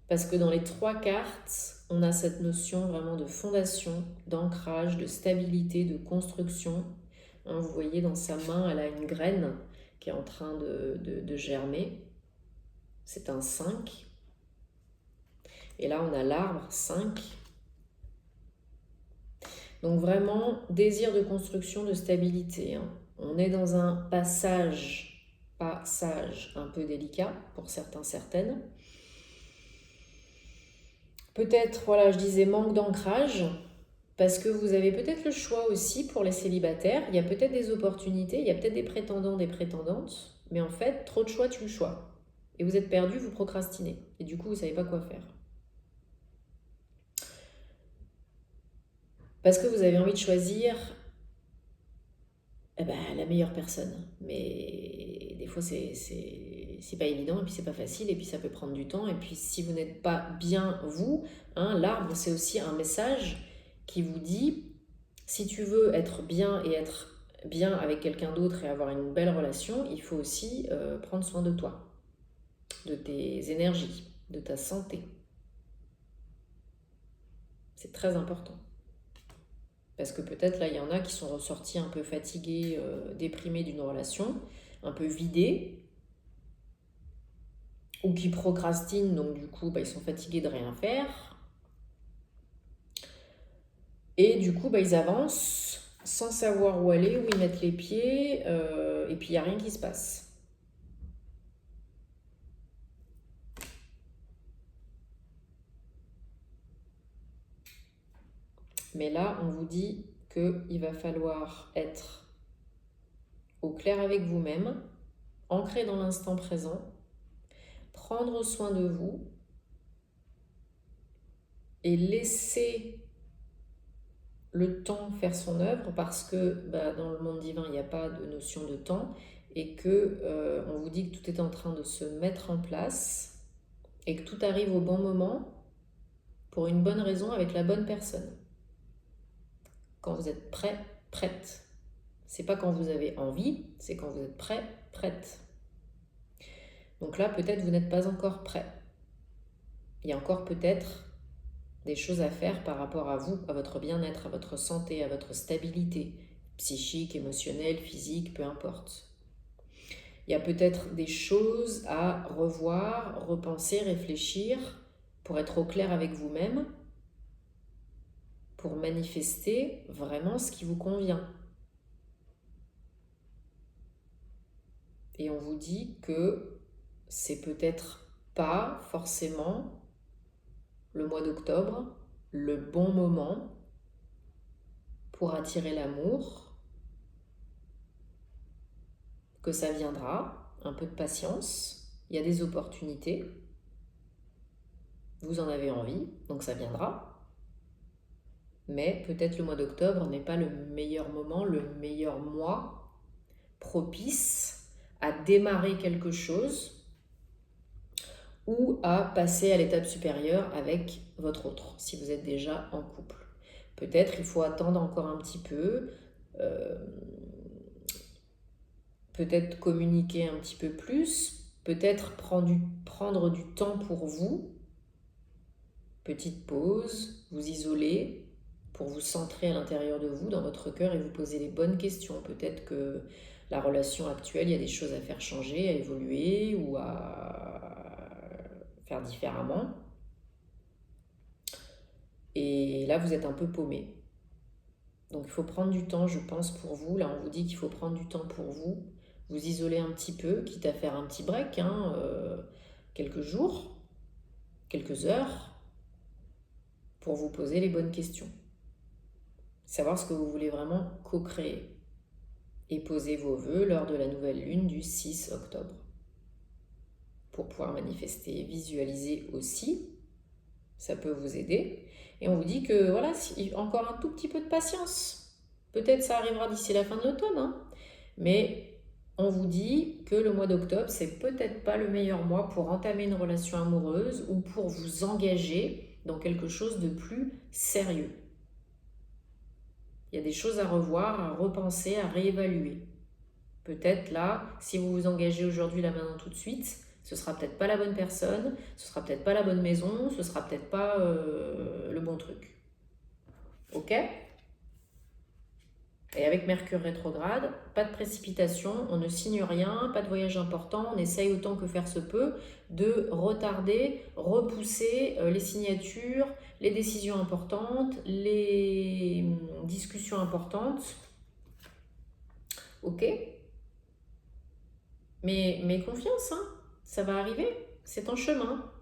Parce que dans les 3 cartes, on a cette notion vraiment de fondation, d'ancrage, de stabilité, de construction. Vous voyez dans sa main, elle a une graine qui est en train de germer. C'est un 5. Et là, on a l'arbre 5. Donc vraiment, désir de construction, de stabilité. On est dans un passage un peu délicat pour certains, certaines. Peut-être, voilà, je disais manque d'ancrage, parce que vous avez peut-être le choix aussi pour les célibataires. Il y a peut-être des opportunités, il y a peut-être des prétendants, des prétendantes, mais en fait, trop de choix tue le choix. Et vous êtes perdu, vous procrastinez. Et du coup, vous ne savez pas quoi faire. Parce que vous avez envie de choisir la meilleure personne. Mais des fois, c'est pas évident, et puis c'est pas facile, et puis ça peut prendre du temps. Et puis si vous n'êtes pas bien, vous, l'arbre, c'est aussi un message qui vous dit, si tu veux être bien et être bien avec quelqu'un d'autre et avoir une belle relation, il faut aussi prendre soin de toi, de tes énergies, de ta santé. C'est très important. Parce que peut-être là, il y en a qui sont ressortis un peu fatigués, déprimés d'une relation, un peu vidés, ou qui procrastinent, donc du coup, ils sont fatigués de rien faire. Et du coup, ils avancent sans savoir où aller, où ils mettent les pieds, et puis il n'y a rien qui se passe. Mais là, on vous dit qu'il va falloir être au clair avec vous-même, ancré dans l'instant présent, prendre soin de vous et laisser le temps faire son œuvre, parce que dans le monde divin, il n'y a pas de notion de temps, et que on vous dit que tout est en train de se mettre en place et que tout arrive au bon moment pour une bonne raison avec la bonne personne. Quand vous êtes prêt, prête. C'est pas quand vous avez envie, c'est quand vous êtes prêt, prête. Donc là, peut-être vous n'êtes pas encore prêt. Il y a encore peut-être des choses à faire par rapport à vous, à votre bien-être, à votre santé, à votre stabilité psychique, émotionnelle, physique, peu importe. Il y a peut-être des choses à revoir, repenser, réfléchir pour être au clair avec vous-même, pour manifester vraiment ce qui vous convient. Et on vous dit que c'est peut-être pas forcément le mois d'octobre le bon moment pour attirer l'amour, que ça viendra, un peu de patience, il y a des opportunités. Vous en avez envie, donc ça viendra. Mais peut-être le mois d'octobre n'est pas le meilleur moment, le meilleur mois propice à démarrer quelque chose ou à passer à l'étape supérieure avec votre autre, si vous êtes déjà en couple. Peut-être il faut attendre encore un petit peu, peut-être communiquer un petit peu plus, peut-être prendre du temps pour vous, petite pause, vous isoler, pour vous centrer à l'intérieur de vous, dans votre cœur, et vous poser les bonnes questions. Peut-être que la relation actuelle, il y a des choses à faire changer, à évoluer ou à faire différemment. Et là, vous êtes un peu paumé. Donc il faut prendre du temps, je pense, pour vous. Là, on vous dit qu'il faut prendre du temps pour vous isoler un petit peu, quitte à faire un petit break, quelques jours, quelques heures, pour vous poser les bonnes questions. Savoir ce que vous voulez vraiment co-créer. Et poser vos vœux lors de la nouvelle lune du 6 octobre. Pour pouvoir manifester, visualiser aussi, ça peut vous aider. Et on vous dit que voilà, encore un tout petit peu de patience. Peut-être ça arrivera d'ici la fin de l'automne, mais on vous dit que le mois d'octobre, c'est peut-être pas le meilleur mois pour entamer une relation amoureuse ou pour vous engager dans quelque chose de plus sérieux. Il y a des choses à revoir, à repenser, à réévaluer. Peut-être là, si vous vous engagez aujourd'hui, là, maintenant, tout de suite, ce sera peut-être pas la bonne personne, ce sera peut-être pas la bonne maison, ce sera peut-être pas le bon truc. Ok ? Et avec Mercure rétrograde, pas de précipitation, on ne signe rien, pas de voyage important, on essaye autant que faire se peut de retarder, repousser les signatures, les décisions importantes, les discussions importantes. Ok ? Mais confiance, ça va arriver, c'est en chemin.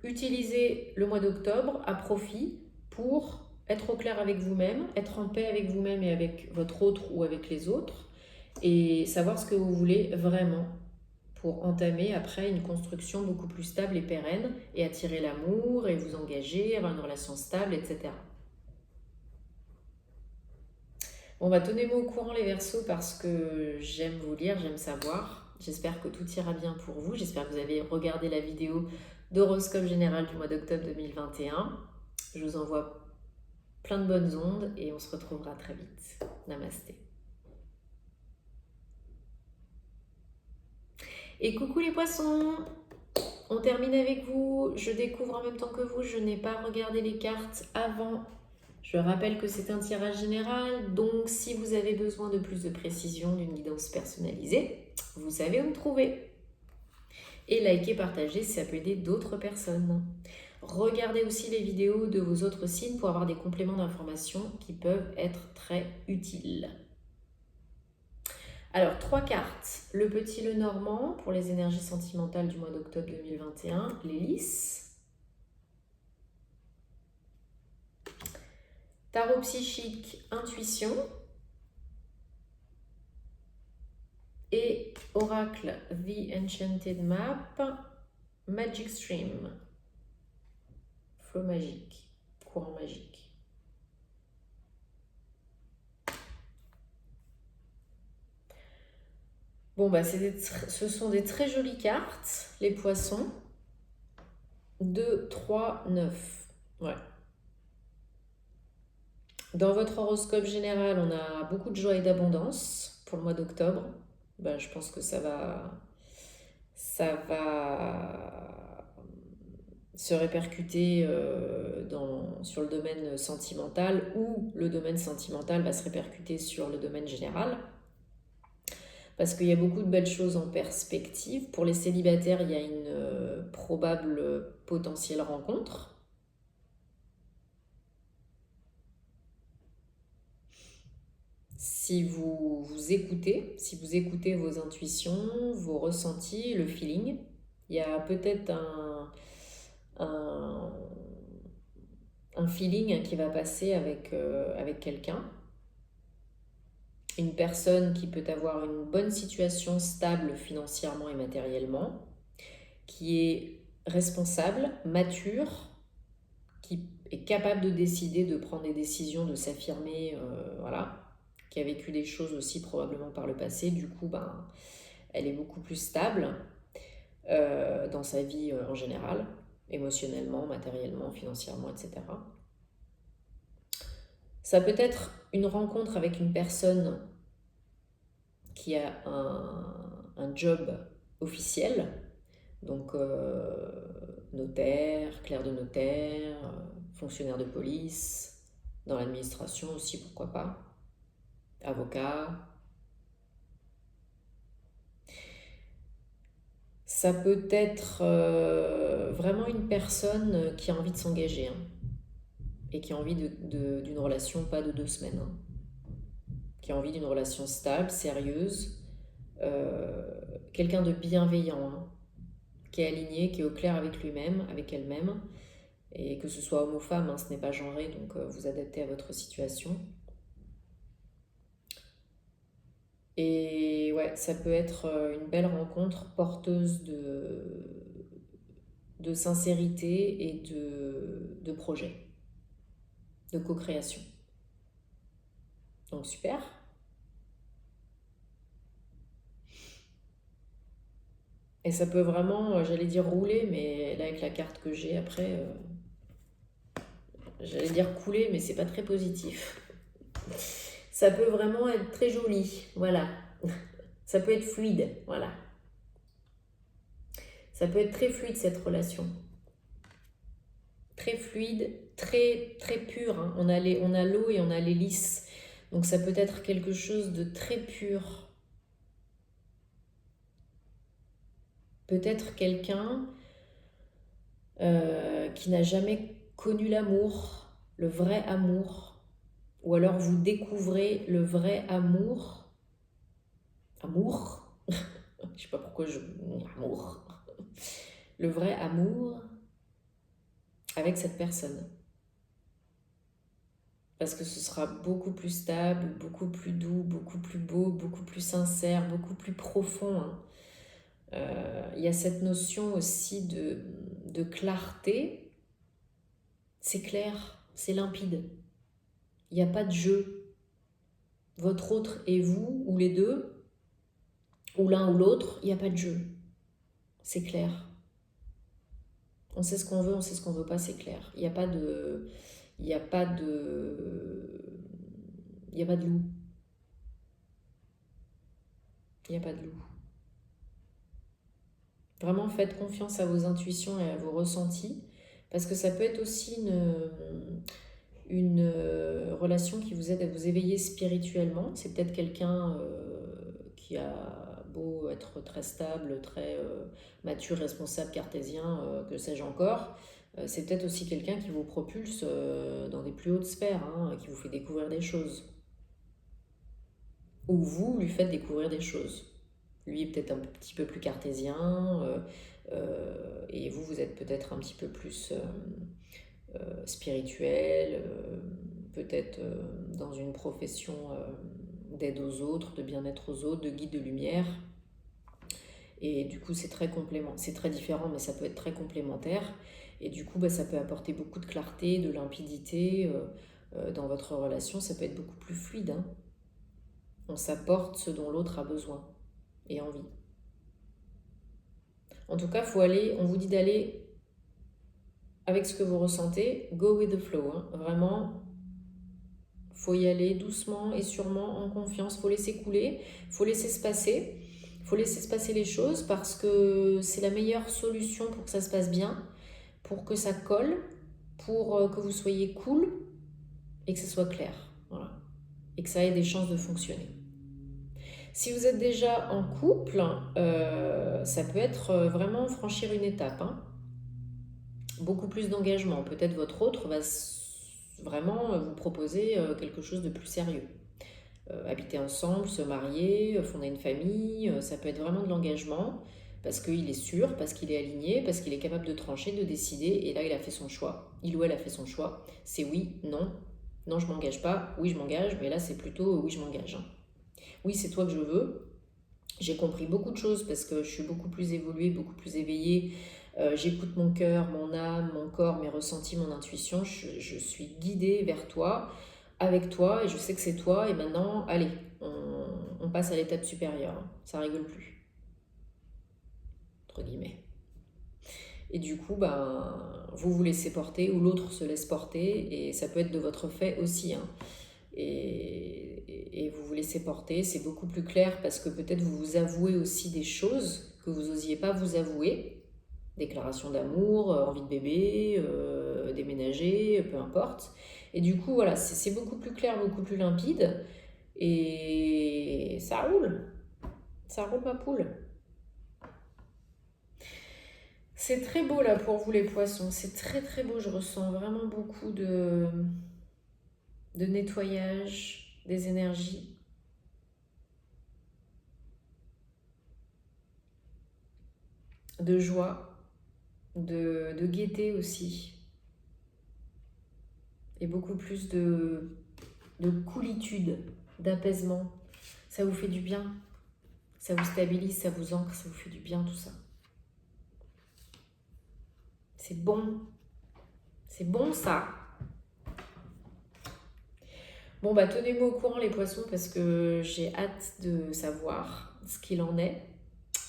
Utilisez le mois d'octobre à profit pour être au clair avec vous-même, être en paix avec vous-même et avec votre autre ou avec les autres, et savoir ce que vous voulez vraiment pour entamer après une construction beaucoup plus stable et pérenne et attirer l'amour et vous engager, avoir une relation stable, etc. Bon, tenez-moi au courant les Verseaux parce que j'aime vous lire, j'aime savoir. J'espère que tout ira bien pour vous. J'espère que vous avez regardé la vidéo d'horoscope général du mois d'octobre 2021. Je vous envoie plein de bonnes ondes et on se retrouvera très vite. Namasté. Et coucou les poissons! On termine avec vous. Je découvre en même temps que vous. Je n'ai pas regardé les cartes avant. Je rappelle que c'est un tirage général, donc si vous avez besoin de plus de précision, d'une guidance personnalisée, vous savez où me trouver. Et likez, partagez si ça peut aider d'autres personnes. Regardez aussi les vidéos de vos autres signes pour avoir des compléments d'informations qui peuvent être très utiles. Alors, 3 cartes. Le petit le normand pour les énergies sentimentales du mois d'octobre 2021, les lys. Tarot psychique, intuition. Et oracle, The Enchanted Map, Magic Stream. Flow magique, courant magique. Bon, ce sont des très jolies cartes, les poissons. 2, 3, 9. Ouais. Dans votre horoscope général, on a beaucoup de joie et d'abondance pour le mois d'octobre. Je pense que ça va se répercuter sur le domaine sentimental, ou le domaine sentimental va se répercuter sur le domaine général. Parce qu'il y a beaucoup de belles choses en perspective. Pour les célibataires, il y a une probable potentielle rencontre. Si vous écoutez vos intuitions, vos ressentis, le feeling, il y a peut-être un feeling qui va passer avec quelqu'un. Une personne qui peut avoir une bonne situation stable financièrement et matériellement, qui est responsable, mature, qui est capable de décider, de prendre des décisions, de s'affirmer, voilà, qui a vécu des choses aussi probablement par le passé. Du coup, elle est beaucoup plus stable dans sa vie en général, émotionnellement, matériellement, financièrement, etc. Ça peut être une rencontre avec une personne qui a un job officiel, donc notaire, clerc de notaire, fonctionnaire de police, dans l'administration aussi, pourquoi pas, avocat. Ça peut être vraiment une personne qui a envie de s'engager, hein, et qui a envie d'une relation, pas de 2 semaines, hein, qui a envie d'une relation stable, sérieuse, quelqu'un de bienveillant, hein, qui est aligné, qui est au clair avec lui-même, avec elle-même, et que ce soit homme ou femme, hein, ce n'est pas genré, donc vous adaptez à votre situation. Et ouais, ça peut être une belle rencontre porteuse de sincérité et de projet, de co-création. Donc super. Et ça peut vraiment, j'allais dire rouler, mais là avec la carte que j'ai après, j'allais dire couler, mais c'est pas très positif. Ça peut vraiment être très joli, voilà. Ça peut être fluide, voilà. Ça peut être très fluide cette relation. Très fluide, très, très pur, hein. On a l'eau et on a l'hélice. Donc ça peut être quelque chose de très pur. Peut-être quelqu'un qui n'a jamais connu l'amour, le vrai amour. Ou alors vous découvrez le vrai amour. Amour. Je sais pas pourquoi amour. Le vrai amour avec cette personne. Parce que ce sera beaucoup plus stable, beaucoup plus doux, beaucoup plus beau, beaucoup plus sincère, beaucoup plus profond, hein. Il y a cette notion aussi de clarté. C'est clair, c'est limpide. Il n'y a pas de jeu. Votre autre et vous, ou les deux, ou l'un ou l'autre, il n'y a pas de jeu. C'est clair. On sait ce qu'on veut, on sait ce qu'on veut pas, c'est clair. Il n'y a pas de... Il n'y a pas de... Il n'y a pas de loup. Il n'y a pas de loup. Vraiment, faites confiance à vos intuitions et à vos ressentis, parce que ça peut être aussi une relation qui vous aide à vous éveiller spirituellement. C'est peut-être quelqu'un qui a beau être très stable, très mature, responsable, cartésien, que sais-je encore. C'est peut-être aussi quelqu'un qui vous propulse dans des plus hautes sphères, hein, qui vous fait découvrir des choses. Ou vous lui faites découvrir des choses. Lui est peut-être un petit peu plus cartésien, et vous êtes peut-être un petit peu plus spirituel, peut-être dans une profession d'aide aux autres, de bien-être aux autres, de guide de lumière. Et du coup, c'est très différent, mais ça peut être très complémentaire. Et du coup, ça peut apporter beaucoup de clarté, de limpidité dans votre relation. Ça peut être beaucoup plus fluide, hein. On s'apporte ce dont l'autre a besoin et envie. En tout cas, on vous dit d'aller avec ce que vous ressentez, go with the flow, hein. Vraiment, faut y aller doucement et sûrement, en confiance, faut laisser couler, faut laisser se passer, faut laisser se passer les choses, parce que c'est la meilleure solution pour que ça se passe bien, pour que ça colle, pour que vous soyez cool et que ce soit clair, voilà, et que ça ait des chances de fonctionner. Si vous êtes déjà en couple, ça peut être vraiment franchir une étape, hein. Beaucoup plus d'engagement. Peut-être votre autre va vraiment vous proposer quelque chose de plus sérieux. Habiter ensemble, se marier, fonder une famille, ça peut être vraiment de l'engagement, parce qu'il est sûr, parce qu'il est aligné, parce qu'il est capable de trancher, de décider, et là il a fait son choix. Il ou elle a fait son choix. C'est oui, non, non je m'engage pas, oui je m'engage, mais là c'est plutôt oui je m'engage, hein. Oui c'est toi que je veux, J'ai compris beaucoup de choses parce que je suis beaucoup plus évoluée, beaucoup plus éveillée. J'écoute mon cœur, mon âme, mon corps, mes ressentis, mon intuition. Je suis guidée vers toi, avec toi, et je sais que c'est toi. Et maintenant, allez, on passe à l'étape supérieure. Ça rigole plus, entre guillemets. Et du coup, ben, vous vous laissez porter ou l'autre se laisse porter. Et ça peut être de votre fait aussi, hein. Et vous vous laissez porter, c'est beaucoup plus clair parce que peut-être vous vous avouez aussi des choses que vous n'osiez pas vous avouer. Déclaration d'amour, envie de bébé, déménager, peu importe. Et du coup, voilà, c'est beaucoup plus clair, beaucoup plus limpide. Et ça roule. Ça roule ma poule. C'est très beau là pour vous les poissons. C'est très très beau. Je ressens vraiment beaucoup de nettoyage des énergies. De joie, de gaieté aussi. Et beaucoup plus de coolitude, d'apaisement. Ça vous fait du bien. Ça vous stabilise, ça vous ancre, ça vous fait du bien tout ça. C'est bon. C'est bon ça. Bon bah tenez-moi au courant les poissons parce que j'ai hâte de savoir ce qu'il en est.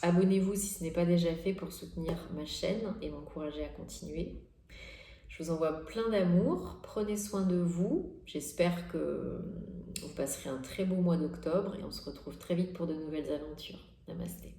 Abonnez-vous si ce n'est pas déjà fait pour soutenir ma chaîne et m'encourager à continuer. Je vous envoie plein d'amour. Prenez soin de vous. J'espère que vous passerez un très beau mois d'octobre et on se retrouve très vite pour de nouvelles aventures. Namasté.